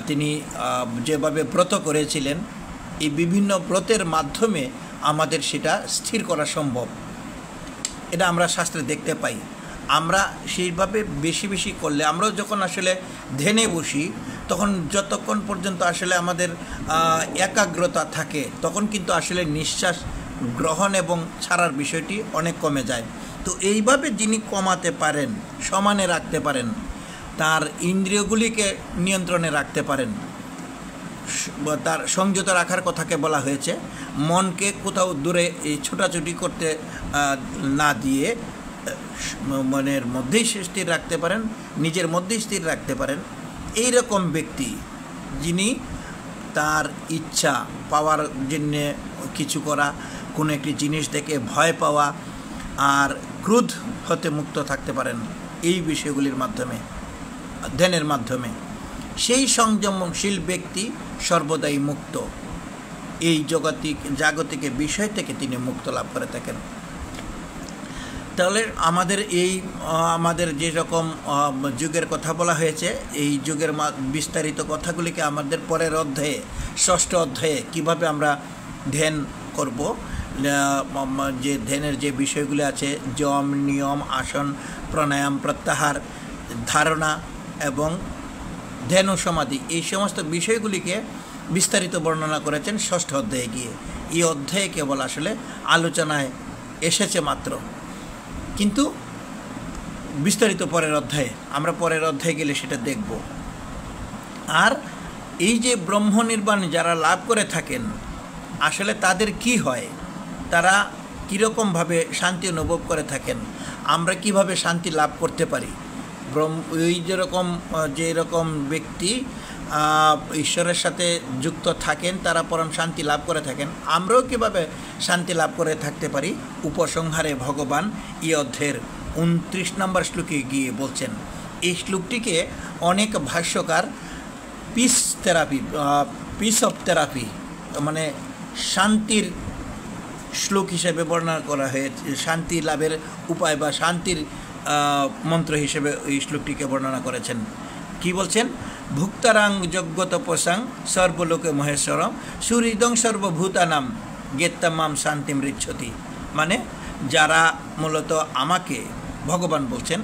তিনি যেভাবে ব্রত করেছিলেন, এই বিভিন্ন ব্রতের মাধ্যমে আমাদের সেটা স্থির করা সম্ভব। এটা আমরা শাস্ত্রে দেখতে পাই। আমরা সেইভাবে বেশি বেশি করলে, আমরাও যখন আসলে ধ্যানে বসি তখন যতক্ষণ পর্যন্ত আসলে আমাদের একাগ্রতা থাকে তখন কিন্তু আসলে নিঃশ্বাস গ্রহণ এবং ছাড়ার বিষয়টি অনেক কমে যায়। তো এইভাবে যিনি কমাতে পারেন, সমানে রাখতে পারেন, তার ইন্দ্রিয়গুলিকে নিয়ন্ত্রণে রাখতে পারেন, তার সংযত রাখার কথাকে বলা হয়েছে, মনকে কোথাও দূরে এই ছোটাছুটি করতে না দিয়ে মনের মধ্যেই স্থির রাখতে পারেন, নিজের মধ্যেই স্থির রাখতে পারেন, এই রকম ব্যক্তি যিনি তার ইচ্ছা পাওয়ার জন্য কিছু করা, কোনো একটি জিনিস দেখে ভয় পাওয়া আর ক্রোধ হতে মুক্ত থাকতে পারেন এই বিষয়গুলির মাধ্যমে, ধ্যানের মাধ্যমে, সেই সংযমশীল ব্যক্তি সর্বদাই মুক্ত, এই জাগতিক বিষয় থেকে তিনি মুক্ত লাভ করে থাকেন। তাহলে আমাদের যে রকম যুগের কথা বলা হয়েছে, এই যুগের বিস্তারিত কথাগুলিকে আমাদের পরের অধ্যায়ে, ষষ্ঠ অধ্যায়ে কীভাবে আমরা ধ্যান করব, যে ধ্যানের যে বিষয়গুলি আছে, যম, নিয়ম, আসন, প্রাণায়াম, প্রত্যাহার, ধারণা এবং ধ্যান ও সমাধি, এই সমস্ত বিষয়গুলিকে বিস্তারিত বর্ণনা করেছেন ষষ্ঠ অধ্যায়ে গিয়ে। এই অধ্যায়ে কেবল আসলে আলোচনায় এসেছে মাত্র, কিন্তু বিস্তারিত পরের অধ্যায়ে, আমরা পরের অধ্যায়ে গেলে সেটা দেখব। আর এই যে ব্রহ্ম নির্বাণ যারা লাভ করে থাকেন, আসলে তাদের কি হয়, তারা কীরকমভাবে শান্তি অনুভব করে থাকেন, আমরা কিভাবে শান্তি লাভ করতে পারি। ওই যেরকম ব্যক্তি ঈশ্বরের সাথে যুক্ত থাকেন, তারা পরম শান্তি লাভ করে থাকেন, আমরাও কীভাবে শান্তি লাভ করে থাকতে পারি, উপসংহারে ভগবান এই অধ্যায়ের 29 নম্বর শ্লোকে গিয়ে বলছেন। এই শ্লোকটিকে অনেক ভাষ্যকার পিস অফ থেরাপি মানে শান্তির শ্লোক হিসেবে বর্ণনা করা হয়েছে, শান্তি লাভের উপায় বা শান্তির মন্ত্র হিসেবে এই শ্লোকটিকে বর্ণনা করেছেন। কি বলছেন? ভুক্তারাং যজ্ঞ তপসাং সর্বলোকে মহেশ্বরম সুহৃদং সর্বভূতানাম গেত্তামাম শান্তিম ঋচ্ছতি। মানে যারা মূলত আমাকে, ভগবান বলছেন,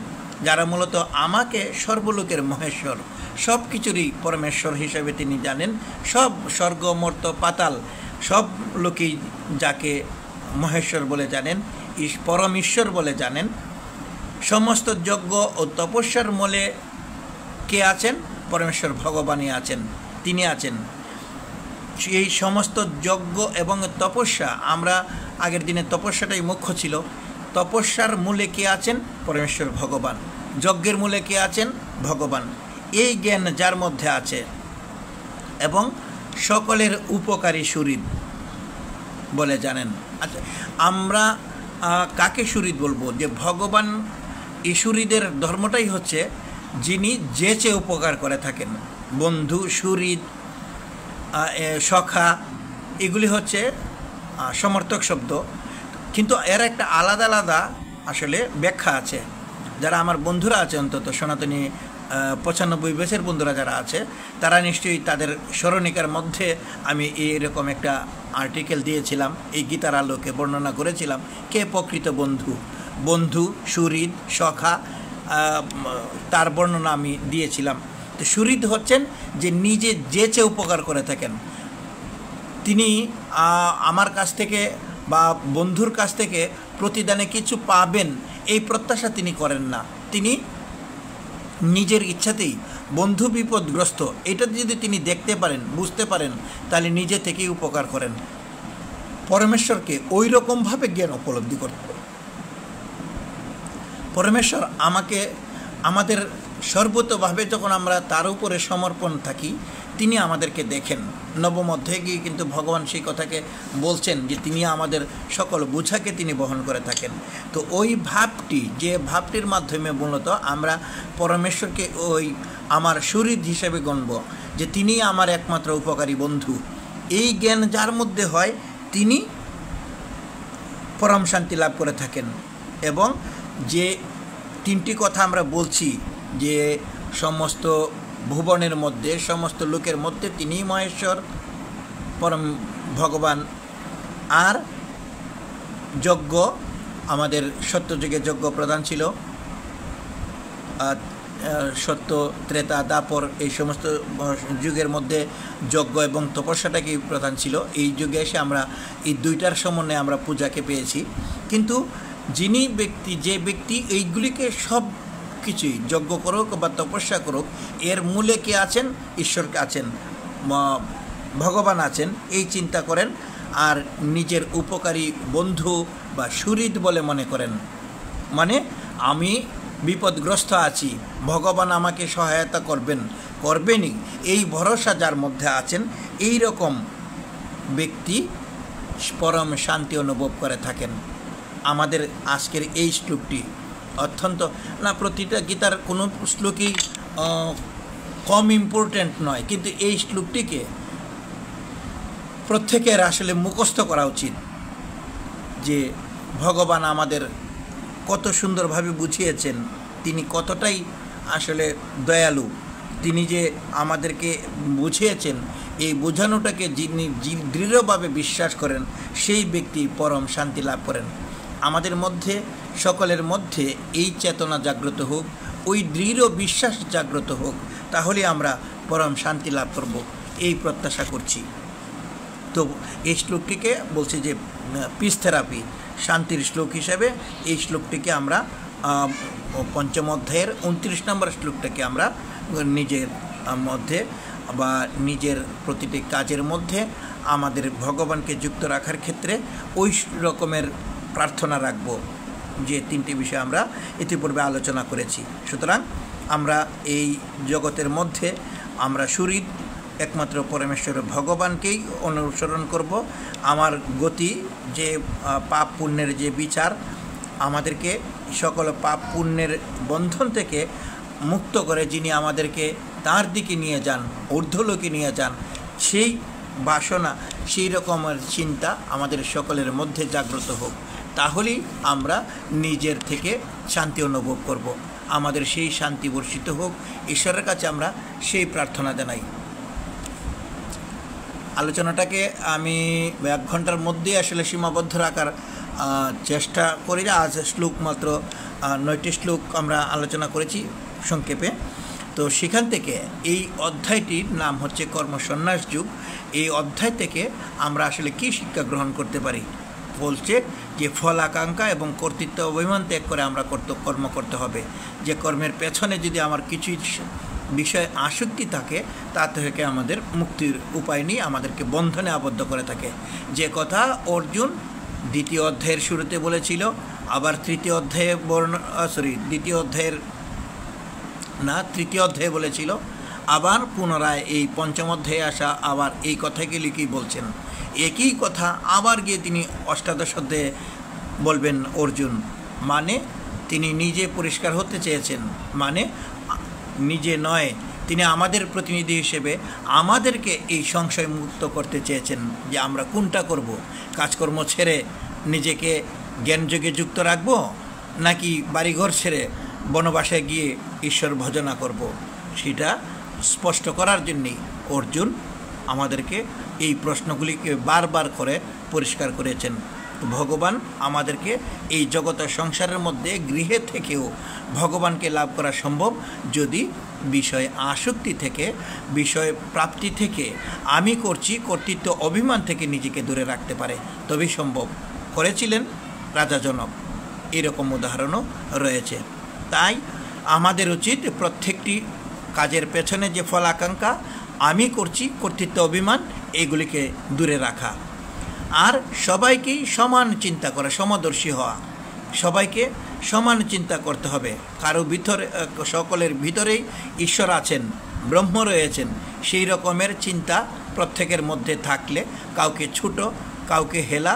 যারা মূলত আমাকে সর্বলোকের মহেশ্বর, সব কিছুরই পরমেশ্বর হিসেবে তিনি জানেন, সব স্বর্গ, মর্ত, পাতাল সব লোকেই যাকে মহেশ্বর বলে জানেন, পরম ঈশ্বর বলে জানেন, সমস্ত যজ্ঞ ও তপস্যার মূলে কে আছেন? পরমেশ্বর ভগবানই আছেন, তিনি আছেন। এই সমস্ত যজ্ঞ এবং তপস্যা, আমরা আগের দিনে তপস্যাটাই মুখ্য ছিল, তপস্যার মূলে কে আছেন? পরমেশ্বর ভগবান। যজ্ঞের মূলে কে আছেন? ভগবান। এই জ্ঞান যার মধ্যে আছে এবং সকলের উপকারী সুহৃদ বলে জানেন। আচ্ছা, আমরা কাকে সুহৃদ বলবো? যে ভগবান এই সুহৃদের ধর্মটাই হচ্ছে যিনি যে চেয়ে উপকার করে থাকেন। বন্ধু, সুহৃদ, সখা, এগুলি হচ্ছে সমর্থক শব্দ, কিন্তু এর একটা আলাদা আলাদা আসলে ব্যাখ্যা আছে। যারা আমার বন্ধুরা আছে, অন্তত সনাতনী 95 ব্যাচের বন্ধুরা যারা আছে, তারা নিশ্চয়ই তাদের স্মরণিকার মধ্যে আমি এরকম একটা আর্টিকেল দিয়েছিলাম, এই গীতার আলোকে বর্ণনা করেছিলাম কে প্রকৃত বন্ধু। বন্ধু, সুহৃদ, সখা, তার বর্ণনা আমি দিয়েছিলাম। তো সুহৃদ হচ্ছেন যে নিজে যে চেয়ে উপকার করে থাকেন। তিনি আমার কাছ থেকে বা বন্ধুর কাছ থেকে প্রতিদানে কিছু পাবেন এই প্রত্যাশা তিনি করেন না। তিনি নিজের ইচ্ছাতেই বন্ধু বিপদগ্রস্ত, এটা যদি তিনি দেখতে পারেন, বুঝতে পারেন, তাহলে নিজে থেকেই উপকার করেন। পরমেশ্বরকে ওই রকমভাবে জ্ঞান উপলব্ধি করতে পারে। পরমেশ্বর আমাদের সর্বতভাবে যখন আমরা তার উপরে সমর্পণ থাকি, তিনি আমাদেরকে দেখেন। নবম অধ্যায়ে গিয়ে কিন্তু ভগবান সেই কথাকে বলছেন যে তিনি আমাদের সকল বোঝাকে তিনি বহন করে থাকেন। তো ওই ভাবটি, যে ভাবটির মাধ্যমে মূলত আমরা পরমেশ্বরকে ওই আমার সুহৃদ হিসেবে গণব, যে তিনি আমার একমাত্র উপকারী বন্ধু, এই জ্ঞান যার মধ্যে হয় তিনি পরম শান্তি লাভ করে থাকেন। এবং যে তিনটি কথা আমরা বলছি, যে সমস্ত ভুবনের মধ্যে, সমস্ত লোকের মধ্যে তিনিই মহেশ্বর, পরম ভগবান। আর যজ্ঞ, আমাদের সত্যযুগে যজ্ঞ প্রধান ছিল, সত্য, ত্রেতা, দাপর, এই সমস্ত যুগের মধ্যে যজ্ঞ এবং তপস্যাটাকেই প্রধান ছিল। এই যুগে এসে আমরা এই দুইটার সমন্বয়ে আমরা পূজাকে পেয়েছি। কিন্তু যে ব্যক্তি এইগুলিকে সব কিছুই যজ্ঞ করুক বা তপস্যা করুক, এর মূলে কে আছেন? ঈশ্বরকে আছেন, ভগবান আছেন, এই চিন্তা করেন আর নিজের উপকারী বন্ধু বা সুহৃদ বলে মনে করেন, মানে আমি বিপদগ্রস্ত আছি, ভগবান আমাকে সহায়তা করবেনই, এই ভরসা যার মধ্যে আছেন, এই রকম ব্যক্তি পরম শান্তি অনুভব করে থাকেন। আমাদের আজকের এই শ্লোকটি অত্যন্ত, না প্রতিটা গীতার কোনো শ্লোকই কম ইম্পর্ট্যান্ট নয়, কিন্তু এই শ্লোকটিকে প্রত্যেকের আসলে মুখস্থ করা উচিত যে ভগবান আমাদের কত সুন্দরভাবে বুঝিয়েছেন, তিনি কতটাই আসলে দয়ালু, তিনি যে আমাদেরকে বুঝিয়েছেন, এই বোঝানোটাকে যিনি দৃঢ়ভাবে বিশ্বাস করেন সেই ব্যক্তি পরম শান্তি লাভ করেন। আমাদের মধ্যে সকলের মধ্যে এই চেতনা জাগ্রত হোক, ওই দৃঢ় বিশ্বাস জাগ্রত হোক, তাহলে আমরা পরম শান্তি লাভ করব, এই প্রত্যাশা করছি। তো এই শ্লোকটিকে বলছি যে পিস থেরাপি, শান্তির শ্লোক হিসেবে এই শ্লোকটিকে আমরা পঞ্চম অধ্যায়ের 29 নম্বর শ্লোকটাকে আমরা নিজের মধ্যে বা নিজের প্রতিটি কাজের মধ্যে আমাদের ভগবানকে যুক্ত রাখার ক্ষেত্রে ওই রকমের প্রার্থনা রাখব যে তিনটি বিষয় আমরা ইতিপূর্বে আলোচনা করেছি। সুতরাং আমরা এই জগতের মধ্যে আমরা সুহৃদ একমাত্র পরমেশ্বর ভগবানকেই অনুসরণ করব। আমার গতি যে পাপ পুণ্যের যে বিচার, আমাদেরকে সকল পাপ পুণ্যের বন্ধন থেকে মুক্ত করে যিনি আমাদেরকে তার দিকে নিয়ে যান, ঊর্ধ্বলোকে নিয়ে যান, সেই বাসনা, সেই রকমের চিন্তা আমাদের সকলের মধ্যে জাগ্রত হোক, তাহলেই আমরা নিজের থেকে শান্তি অনুভব করব। আমাদের সেই শান্তি বর্ষিত হোক, ঈশ্বরের কাছে আমরা সেই প্রার্থনা জানাই। আলোচনাটাকে আমি 1 ঘন্টার মধ্যে আসলে সীমাবদ্ধ রাখার চেষ্টা করি। আজ শ্লোক মাত্র 9টি শ্লোক আমরা আলোচনা করেছি সংক্ষেপে। তো সেখান থেকে এই অধ্যায়টির নাম হচ্ছে কর্মসন্ন্যাস যুগ। এই অধ্যায় থেকে আমরা আসলে কী শিক্ষা গ্রহণ করতে পারি? বলছে যে ফল আকাঙ্ক্ষা এবং কর্তৃত্ব অভিমান ত্যাগ করে আমরা কর্ম করতে হবে। যে কর্মের পেছনে যদি আমার কিছু বিষয় আসক্তি থাকে, তা থেকে আমাদের মুক্তির উপায় নেই, আমাদেরকে বন্ধনে আবদ্ধ করে থাকে। যে কথা অর্জুন 2য় অধ্যায়ের শুরুতে বলেছিল, আবার 3য় অধ্যায়ে দ্বিতীয় অধ্যায়ের না 3য় অধ্যায়ে বলেছিল, আবার পুনরায় এই 5ম অধ্যায়ে আসা আবার এই কথাকে লিখেই বলছেন। একই কথা আবার গিয়ে তিনি 8ম অধ্যায়ে বলবেন অর্জুন। মানে তিনি নিজে পরিষ্কার হতে চেয়েছেন, মানে নিজে নয়, তিনি আমাদের প্রতিনিধি হিসেবে আমাদেরকে এই সংশয় মুক্ত করতে চেয়েছেন যে আমরা কোনটা করব, কাজকর্ম ছেড়ে নিজেকে জ্ঞানযোগে যুক্ত রাখব, নাকি বাড়িঘর ছেড়ে বনবাসে গিয়ে ঈশ্বর ভজনা করব। সেটা স্পষ্ট করার জন্যেই অর্জুন আমাদেরকে এই প্রশ্নগুলিকে বারবার করে পরিষ্কার করেছেন। ভগবান আমাদেরকে এই জগতের সংসারের মধ্যে গৃহে থেকেও ভগবানকে লাভ করা সম্ভব যদি বিষয় আসক্তি থেকে, বিষয় প্রাপ্তি থেকে, আমি করছি কর্তৃত্ব অভিমান থেকে নিজেকে দূরে রাখতে পারে, তবেই সম্ভব। করেছিলেন রাজা জনক, এরকম উদাহরণও রয়েছে। তাই আমাদের উচিত প্রত্যেকটি কাজের পেছনে যে ফল আকাঙ্ক্ষা, আমি করছি কর্তৃত্ব অভিমান, এগুলিকে দূরে রাখা, আর সবাইকেই সমান চিন্তা করা, সমদর্শী হওয়া। সবাইকে সমান চিন্তা করতে হবে। কারো ভিতরে, সকলের ভিতরেই ঈশ্বর আছেন, ব্রহ্ম রয়েছেন, সেই রকমের চিন্তা প্রত্যেকের মধ্যে থাকলে কাউকে ছোট, কাউকে হেলা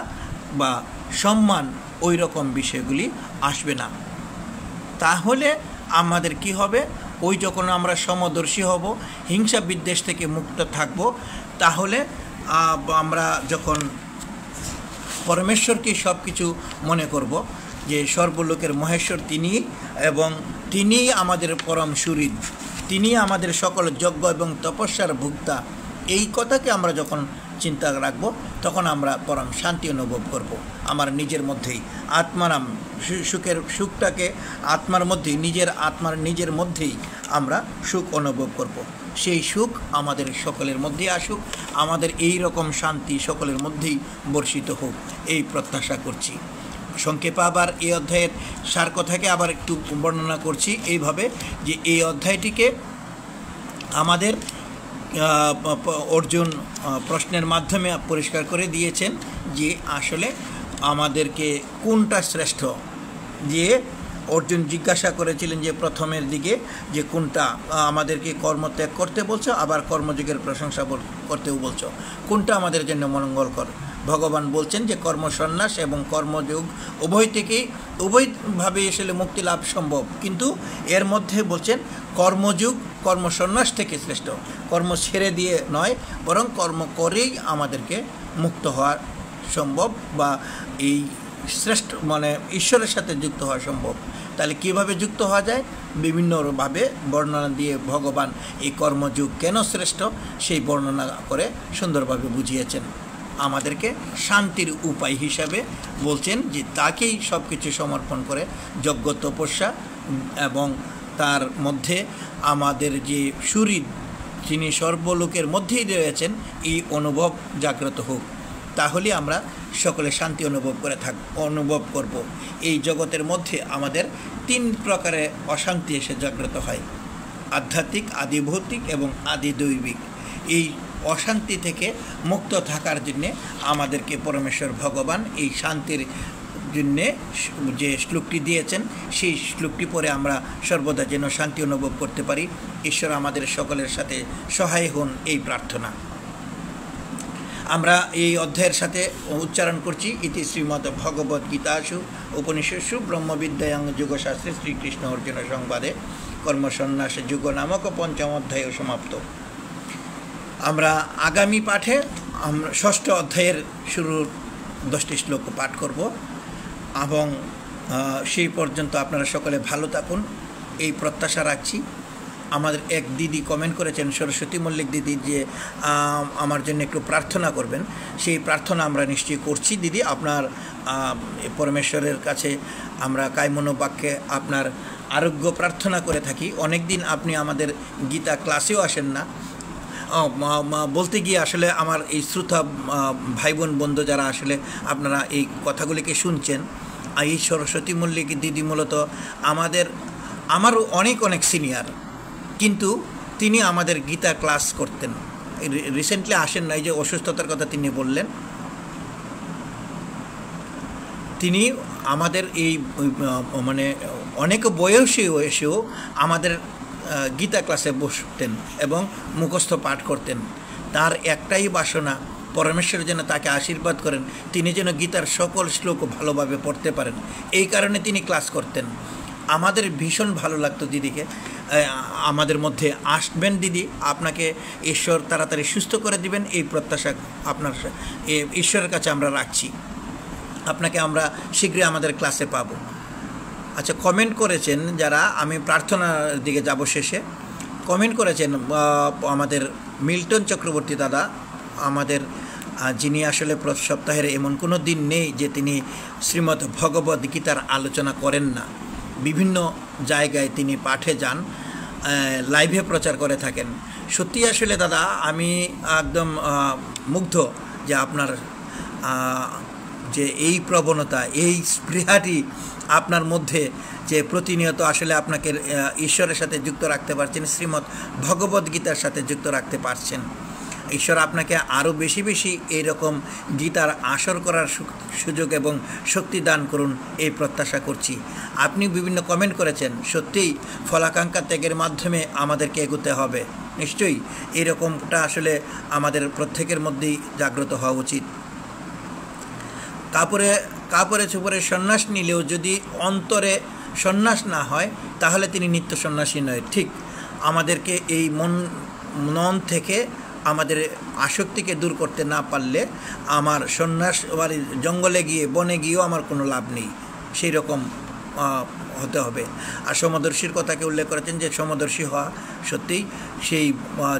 বা সম্মান, ওই রকম বিষয়গুলি আসবে না। তাহলে আমাদের কি হবে? ওই যখন আমরা সমদর্শী হব, হিংসা বিদ্বেষ থেকে মুক্ত থাকব, তাহলে আমরা যখন পরমেশ্বরকে সব কিছু মনে করব যে সর্বলোকের মহেশ্বর তিনি, এবং তিনিই আমাদের পরম সুহৃদ, তিনি আমাদের সকল যজ্ঞ এবং তপস্যার ভোক্তা, এই কথাকে আমরা যখন চিন্তা রাখব, তখন আমরা পরম শান্তি অনুভব করব আমার নিজের মধ্যেই। আত্মারাম, সুখটাকে আত্মার মধ্যেই, নিজের মধ্যেই আমরা সুখ অনুভব করব। সেই সুখ আমাদের সকলের মধ্যেই আসুক, আমাদের এই রকম শান্তি সকলের মধ্যেই বর্ষিত হোক, এই প্রত্যাশা করছি। সংক্ষেপে আবার এই অধ্যায়ের সার কথাকে আবার একটু বর্ণনা করছি এইভাবে যে এই অধ্যায়টিকে আমাদের অর্জুন প্রশ্নের মাধ্যমে পরিষ্কার করে দিয়েছেন যে আসলে আমাদেরকে কোনটা শ্রেষ্ঠ, যে অর্জুন জিজ্ঞাসা করেছিলেন যে প্রথমের দিকে যে কোনটা আমাদেরকে কর্মত্যাগ করতে বলছো, আবার কর্মযোগের প্রশংসা করতেও বলছো, কোনটা আমাদের জন্য মঙ্গলকর? ভগবান বলছেন যে কর্মসন্ন্যাস এবং কর্মযোগ উভয়ভাবে আসলে মুক্তি লাভ সম্ভব, কিন্তু এর মধ্যে বলছেন কর্মযোগ কর্মসন্ন্যাস থেকে শ্রেষ্ঠ। কর্ম ছেড়ে দিয়ে নয়, বরং কর্ম করেই আমাদেরকে মুক্ত হওয়া সম্ভব, বা এই শ্রেষ্ঠ মানে ঈশ্বরের সাথে যুক্ত হওয়া সম্ভব। তাহলে কীভাবে যুক্ত হওয়া যায়? বিভিন্নভাবে বর্ণনা দিয়ে ভগবান এই কর্মযোগ কেন শ্রেষ্ঠ সেই বর্ণনা করে সুন্দরভাবে বুঝিয়েছেন। আমাদেরকে শান্তির উপায় হিসাবে বলছেন যে তাকেই সব কিছু সমর্পণ করে যজ্ঞ তপস্যা, এবং তার মধ্যে আমাদের যে শরীর যিনি সর্বলোকের মধ্যেই রয়েছেন এই অনুভব জাগ্রত হোক, তাহলে আমরা সকলে শান্তি অনুভব করব। এই জগতের মধ্যে আমাদের 3 প্রকারের অশান্তি এসে জাগ্রত হয়: আধ্যাত্মিক, আদি ভৌতিক এবং আদি দৈবিক। এই অশান্তি থেকে মুক্ত থাকার জন্যে আমাদেরকে পরমেশ্বর ভগবান এই শান্তির জন্যে যে শ্লোকটি দিয়েছেন সেই শ্লোকটি পরে আমরা সর্বদা যেন শান্তি অনুভব করতে পারি। ঈশ্বর আমাদের সকলের সাথে সহায় হন, এই প্রার্থনা। আমরা এই অধ্যায়ের সাথে উচ্চারণ করছি ইতি শ্রীমদ্ ভগবদ গীতাসু উপনিষৎসু ব্রহ্মবিদ্যায়াং যুগশাস্ত্রে শ্রীকৃষ্ণ অর্জুন সংবাদে কর্মসন্ন্যাস যুগ নামক 5ম অধ্যায় সমাপ্ত। আমরা আগামী পাঠে আমরা 6ষ্ঠ অধ্যায়ের শুরুর 10টি শ্লোক পাঠ করব, এবং সেই পর্যন্ত আপনারা সকলে ভালো থাকুন এই প্রত্যাশা রাখছি। আমাদের এক দিদি কমেন্ট করেছেন, সরস্বতী মল্লিক দিদি, যে আমার জন্য একটু প্রার্থনা করবেন। সেই প্রার্থনা আমরা নিশ্চয়ই করছি দিদি। আপনার পরমেশ্বরের কাছে আমরা কায়মনোবাক্যে আপনার আরোগ্য প্রার্থনা করে থাকি। অনেক দিন আপনি আমাদের গীতা ক্লাসেও আসেন না, বলতে গিয়ে আসলে আমার এই শ্রোতা ভাই বোন বন্ধু যারা আসলে আপনারা এই কথাগুলিকে শুনছেন, এই সরস্বতী মল্লিক দিদি মূলত আমারও অনেক সিনিয়র, কিন্তু তিনি আমাদের গীতা ক্লাস করতেন। রিসেন্টলি আসেন না, এই যে অসুস্থতার কথা তিনি বললেন, তিনি আমাদের এই মানে অনেক বয়সী এসেও আমাদের গীতা ক্লাসে বসতেন এবং মুখস্থ পাঠ করতেন। তার একটাই বাসনা, পরমেশ্বর যেন তাকে আশীর্বাদ করেন, তিনি যেন গীতার সকল শ্লোক ভালোভাবে পড়তে পারেন। এই কারণে তিনি ক্লাস করতেন। আমাদের ভীষণ ভালো লাগতো দিদিকে। আমাদের মধ্যে আসবেন দিদি, আপনাকে ঈশ্বর তাড়াতাড়ি সুস্থ করে দিবেন এই প্রত্যাশা আপনার ঈশ্বরের কাছে আমরা রাখছি। আপনাকে আমরা শীঘ্রই আমাদের ক্লাসে পাব। আচ্ছা, কমেন্ট করেছেন যারা, আমি প্রার্থনার দিকে যাব শেষে, কমেন্ট করেছেন আমাদের মিল্টন চক্রবর্তী দাদা, আমাদের যিনি আসলে সপ্তাহের এমন কোনো দিন নেই যে তিনি শ্রীমদ্ ভগবদ গীতার আলোচনা করেন না। বিভিন্ন জায়গায় তিনি পাঠে যান, লাইভে প্রচার করে থাকেন। সত্যি আসলে দাদা আমি একদম মুগ্ধ যে আপনার যে এই প্রবণতা, এই স্পৃহাটি আপনার মধ্যে, যে প্রতিনিয়ত আসলে আপনাকে ঈশ্বরের সাথে যুক্ত রাখতে পারছেন, শ্রীমদ্ ভগবদ গীতার সাথে যুক্ত রাখতে পারছেন। ঈশ্বর আপনাকে আরও বেশি এইরকম গীতার আসর করার সুযোগ এবং শক্তি দান করুন, এই প্রত্যাশা করছি। আপনি বিভিন্ন কমেন্ট করেছেন, সত্যিই ফলাকাঙ্ক্ষা ত্যাগের মাধ্যমে আমাদেরকে এগোতে হবে। নিশ্চয়ই এরকমটা আসলে আমাদের প্রত্যেকের মধ্যেই জাগ্রত হওয়া উচিত। কাপড়ে চোপড়ে সন্ন্যাস নিলেও যদি অন্তরে সন্ন্যাস না হয় তাহলে তিনি নিত্য সন্ন্যাসী নয়। ঠিক আমাদেরকে এই মন থেকে আমাদের আসক্তিকে দূর করতে না পারলে আমার সন্ন্যাস বাড়ি জঙ্গলে গিয়ে বনে গিয়েও আমার কোনো লাভ নেই, সেই রকম হতে হবে। আর সমদর্শীর কথাকে উল্লেখ করেছেন যে সমদর্শী হওয়া সত্যিই সেই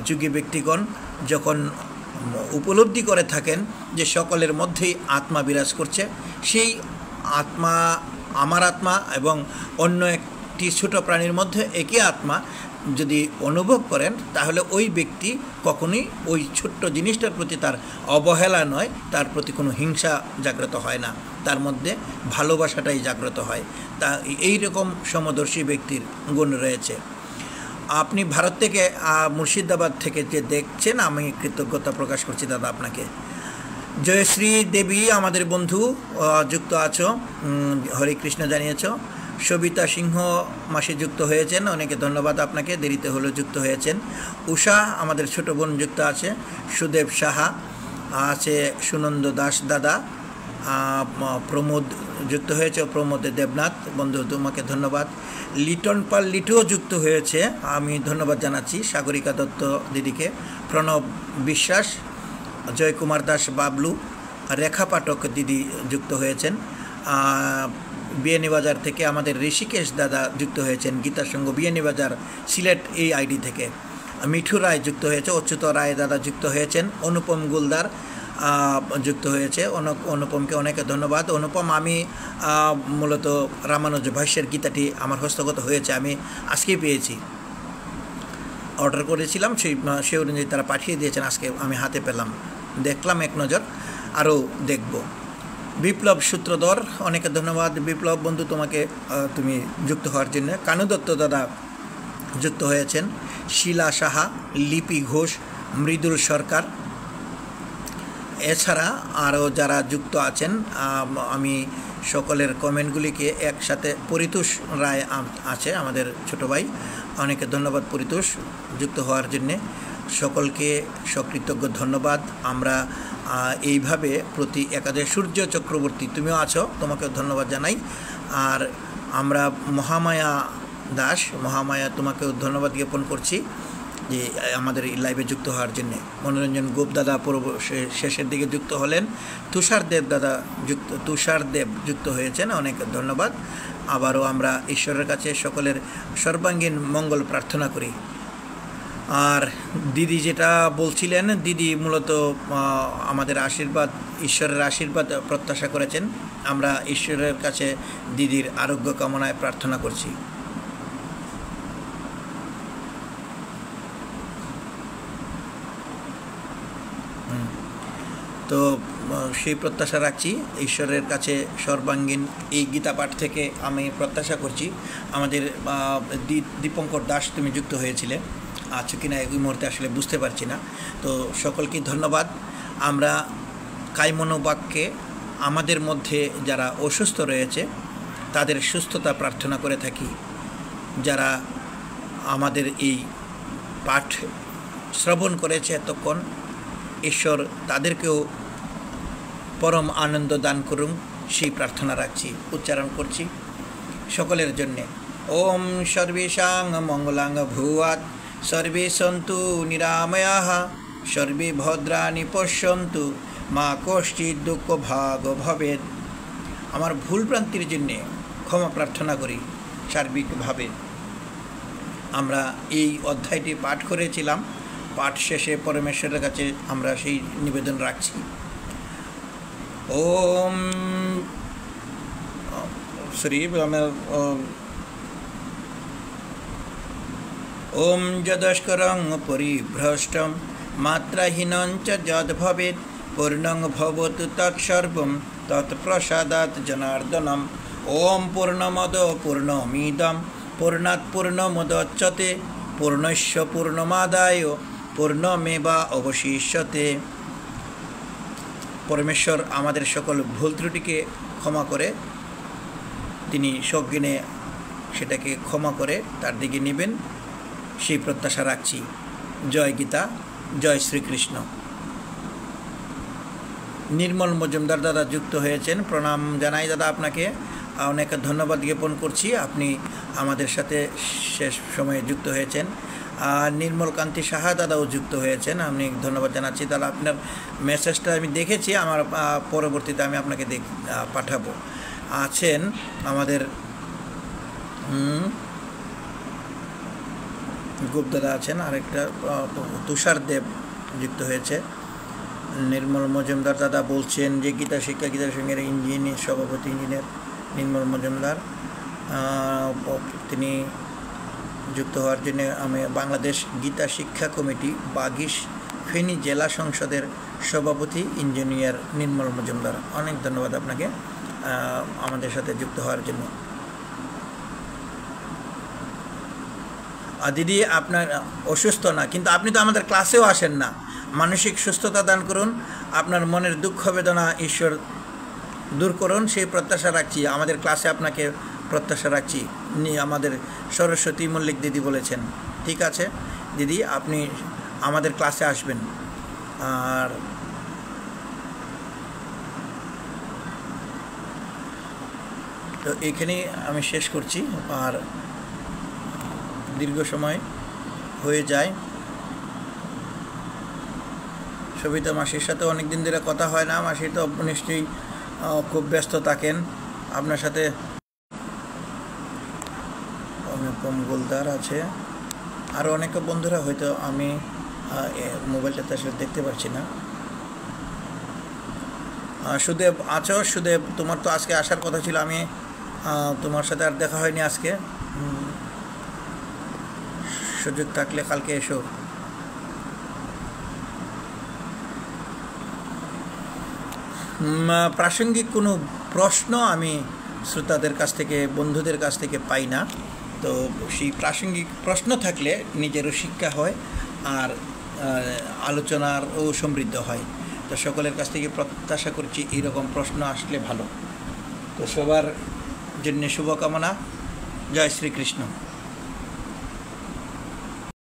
যুগী ব্যক্তিগণ যখন উপলব্ধি করে থাকেন যে সকলের মধ্যেই আত্মা বিরাজ করছে, সেই আত্মা আমার আত্মা এবং অন্য একটি ছোট প্রাণীর মধ্যে একই আত্মা যদি অনুভব করেন, তাহলে ওই ব্যক্তি কখনোই ওই ছোট্ট জিনিসটার প্রতি তার অবহেলা নয়, তার প্রতি কোনো হিংসা জাগ্রত হয় না, তার মধ্যে ভালোবাসাটাই জাগ্রত হয়। তা এই রকম সমদর্শী ব্যক্তির গুণ রয়েছে। আপনি ভারত থেকে মুর্শিদাবাদ থেকে যে দেখছেন, আমি কৃতজ্ঞতা প্রকাশ করছি দাদা আপনাকে। জয়শ্রী দেবী আমাদের বন্ধু যুক্ত আছো, হরে কৃষ্ণ জানিয়েছ। সবিতা সিংহ মাসে যুক্ত হয়েছেন, অনেকে ধন্যবাদ আপনাকে, দেরিতে হলেও যুক্ত হয়েছেন। উষা আমাদের ছোট বোন যুক্ত আছে। সুদেব সাহা আছে, সুনন্দ দাস দাদা, প্রমোদ যুক্ত হয়েছে, প্রমোদ দেবনাথ বন্ধু তোমাকে ধন্যবাদ। লিটন পাল লিটুও যুক্ত হয়েছে, আমি ধন্যবাদ জানাচ্ছি সাগরিকা দত্ত দিদিকে। প্রণব বিশ্বাস, জয়কুমার দাস বাবলু, রেখা পাঠক দিদি যুক্ত হয়েছেন। বিয়ানীবাজার থেকে আমাদের ঋষিকেশ দাদা যুক্ত হয়েছেন, গীতা সংঘ বিয়ানীবাজার সিলেট এই আইডি থেকে। মিঠু রায় যুক্ত হয়েছে, অচ্যুত রায় দাদা যুক্ত হয়েছেন। অনুপম গুলদার যুক্ত হয়েছে, অনুপমকে অনেকে ধন্যবাদ। অনুপম, আমি মূলত রামানুজ ভাষ্যের গীতাটি আমার হস্তগত হয়েছে, আমি আজকেই পেয়েছি, অর্ডার করেছিলাম, সেই অনুযায়ী তারা পাঠিয়ে দিয়েছেন, আজকে আমি হাতে পেলাম, দেখলাম এক নজর, আরও দেখব। বিপ্লব সূত্রধর, অনেকে ধন্যবাদ বিপ্লব বন্ধু তোমাকে, তুমি যুক্ত হওয়ার জন্য। কানু দত্ত দাদা যুক্ত হয়েছেন। শিলা সাহা, লিপি ঘোষ, মৃদুল সরকার, এছাড়া আরও যারা যুক্ত আছেন আমি সকলের কমেন্টগুলিকে একসাথে, পরিতোষ রায় আছে আমাদের ছোট ভাই, অনেকে ধন্যবাদ পরিতোষ যুক্ত হওয়ার জন্যে, সকলকে সকৃতজ্ঞ ধন্যবাদ। আমরা এইভাবে প্রতি একাদশ, সূর্য চক্রবর্তী তুমিও আছো, তোমাকে ধন্যবাদ জানাই। আর আমরা মহামায়া দাস, মহামায়া তোমাকেও ধন্যবাদ জ্ঞাপন করছি যে আমাদের এই লাইভে যুক্ত হওয়ার জন্যে। মনোরঞ্জন গোপ দাদা শেষের দিকে যুক্ত হলেন। তুষার দেব যুক্ত হয়েছেন, অনেক ধন্যবাদ। আবারও আমরা ঈশ্বরের কাছে সকলের সর্বাঙ্গীন মঙ্গল প্রার্থনা করি। আর দিদি যেটা বলছিলেন, দিদি মূলত আমাদের আশীর্বাদ, ঈশ্বরের আশীর্বাদ প্রত্যাশা করেছেন, আমরা ঈশ্বরের কাছে দিদির আরোগ্য কামনায় প্রার্থনা করছি। তো সেই প্রত্যাশা রাখছি ঈশ্বরের কাছে সর্বাঙ্গীন। এই গীতা পাঠ থেকে আমি প্রত্যাশা করছি, আমাদের দীপঙ্কর দাস তুমি যুক্ত হয়েছিলে, আছো কিনা এই মুহূর্তে আসলে বুঝতে পারছি না। তো সকলকে ধন্যবাদ। আমরা কায়মনোবাক্যে আমাদের মধ্যে যারা অসুস্থ রয়েছে তাদের সুস্থতা প্রার্থনা করে থাকি। যারা আমাদের এই পাঠ শ্রবণ করেছে এতক্ষণ, ঈশ্বর তাদেরকেও পরম আনন্দ দান করুন সেই প্রার্থনা রাখছি, উচ্চারণ করছি সকলের জন্যে। ওম সর্বেষাং মঙ্গলাং ভূয়াৎ, সর্বে সন্তু নিরাময়াঃ, সর্বে ভদ্রাণি পশ্যন্তু, মা কশ্চিৎ দুঃখ ভাগ ভবেৎ। আমার ভুল ভ্রান্তির জন্যে ক্ষমা প্রার্থনা করি সার্বিকভাবে। আমরা এই অধ্যায়টি পাঠ করেছিলাম, পাঠ শেষে পরমেশ্বরের কাছে আমরা সেই নিবেদন রাখছি। ওম ওম যদস্করং পরিভ্রষ্টম মাত্রাহীনং চ যদ ভবেৎ, পূর্ণং ভবতু তৎসর্বং তৎপ্রসাদাৎ জনার্দনম। ওম পূর্ণমদ পূর্ণমিদং পূর্ণাৎ পূর্ণমুদচ্যতে, পূর্ণস্য পূর্ণমাদায় পূর্ণমেবা অবশিষ্যতে। পরমেশ্বর আমাদের সকল ভুল ত্রুটিকে ক্ষমা করে, তিনি সজ্ঞানে সেটাকে ক্ষমা করে তার দিকে নেবেন, সেই প্রত্যাশা রাখছি। জয় গীতা, জয় শ্রীকৃষ্ণ। নির্মল মজুমদার দাদা যুক্ত হয়েছেন, প্রণাম জানাই দাদা আপনাকে, অনেক ধন্যবাদ জ্ঞাপন করছি, আপনি আমাদের সাথে শেষ সময়ে যুক্ত হয়েছেন। নির্মল কান্তি সাহা দাদাও যুক্ত হয়েছেন, আমি ধন্যবাদ জানাচ্ছি দাদা। আপনার মেসেজটা আমি দেখেছি, আমার পরবর্তীতে আমি আপনাকে পাঠাবো। আছেন আমাদের গোপ দাদা আছেন, আরেকটা তুষার দেব যুক্ত হয়েছে। নির্মল মজুমদার দাদা বলছেন যে গীতা শিক্ষা গীতা সংঘের ইঞ্জিনিয়ার সভাপতি ইঞ্জিনিয়ার নির্মল মজুমদার, তিনি যুক্ত হওয়ার জন্য আমি বাংলাদেশ গীতা শিক্ষা কমিটি বাগিশ ফেনী জেলা সংসদের সভাপতি ইঞ্জিনিয়ার নির্মল মজুমদার, অনেক ধন্যবাদ আপনাকে আমাদের সাথে যুক্ত হওয়ার জন্য। দিদি আপনার অসুস্থ না, কিন্তু আপনি তো আমাদের ক্লাসেও আসেন না, মানসিক সুস্থতা দান করুন, আপনার মনের দুঃখ বেদনা ঈশ্বর দূর করুন সেই প্রত্যাশা রাখছি। আমাদের ক্লাসে আপনাকে প্রত্যাশা রাখছি। আমাদের সরস্বতী মল্লিক দিদি বলেছেন। ঠিক আছে দিদি, আপনি আমাদের ক্লাসে আসবেন। আর তো এখানেই আমি শেষ করছি। আর দীর্ঘ সময় হয়ে যায়। সবিতা মাসির সাথে অনেক দিন ধরে কথা হয় না। মাসি তো নিশ্চয়ই খুব ব্যস্ত থাকেন। আপনার সাথে অনুপম গোলদার আছে, আরও অনেক বন্ধুরা, হয়তো আমি মোবাইলটাতে আসলে দেখতে পাচ্ছি না। সুদেব আছো? সুদেব, তোমার তো আজকে আসার কথা ছিল, আমি তোমার সাথে আর দেখা হয়নি আজকে। সুযোগ থাকলে কালকে এসো। প্রাসঙ্গিক কোনো প্রশ্ন আমি শ্রোতাদের কাছ থেকে, বন্ধুদের কাছ থেকে পাই না। তো সেই প্রাসঙ্গিক প্রশ্ন থাকলে নিজেরও শিক্ষা হয় আর আলোচনারও সমৃদ্ধ হয়। তো সকলের কাছ থেকে প্রত্যাশা করছি এইরকম প্রশ্ন আসলে ভালো। তো সবার জন্য শুভকামনা। জয় শ্রীকৃষ্ণ।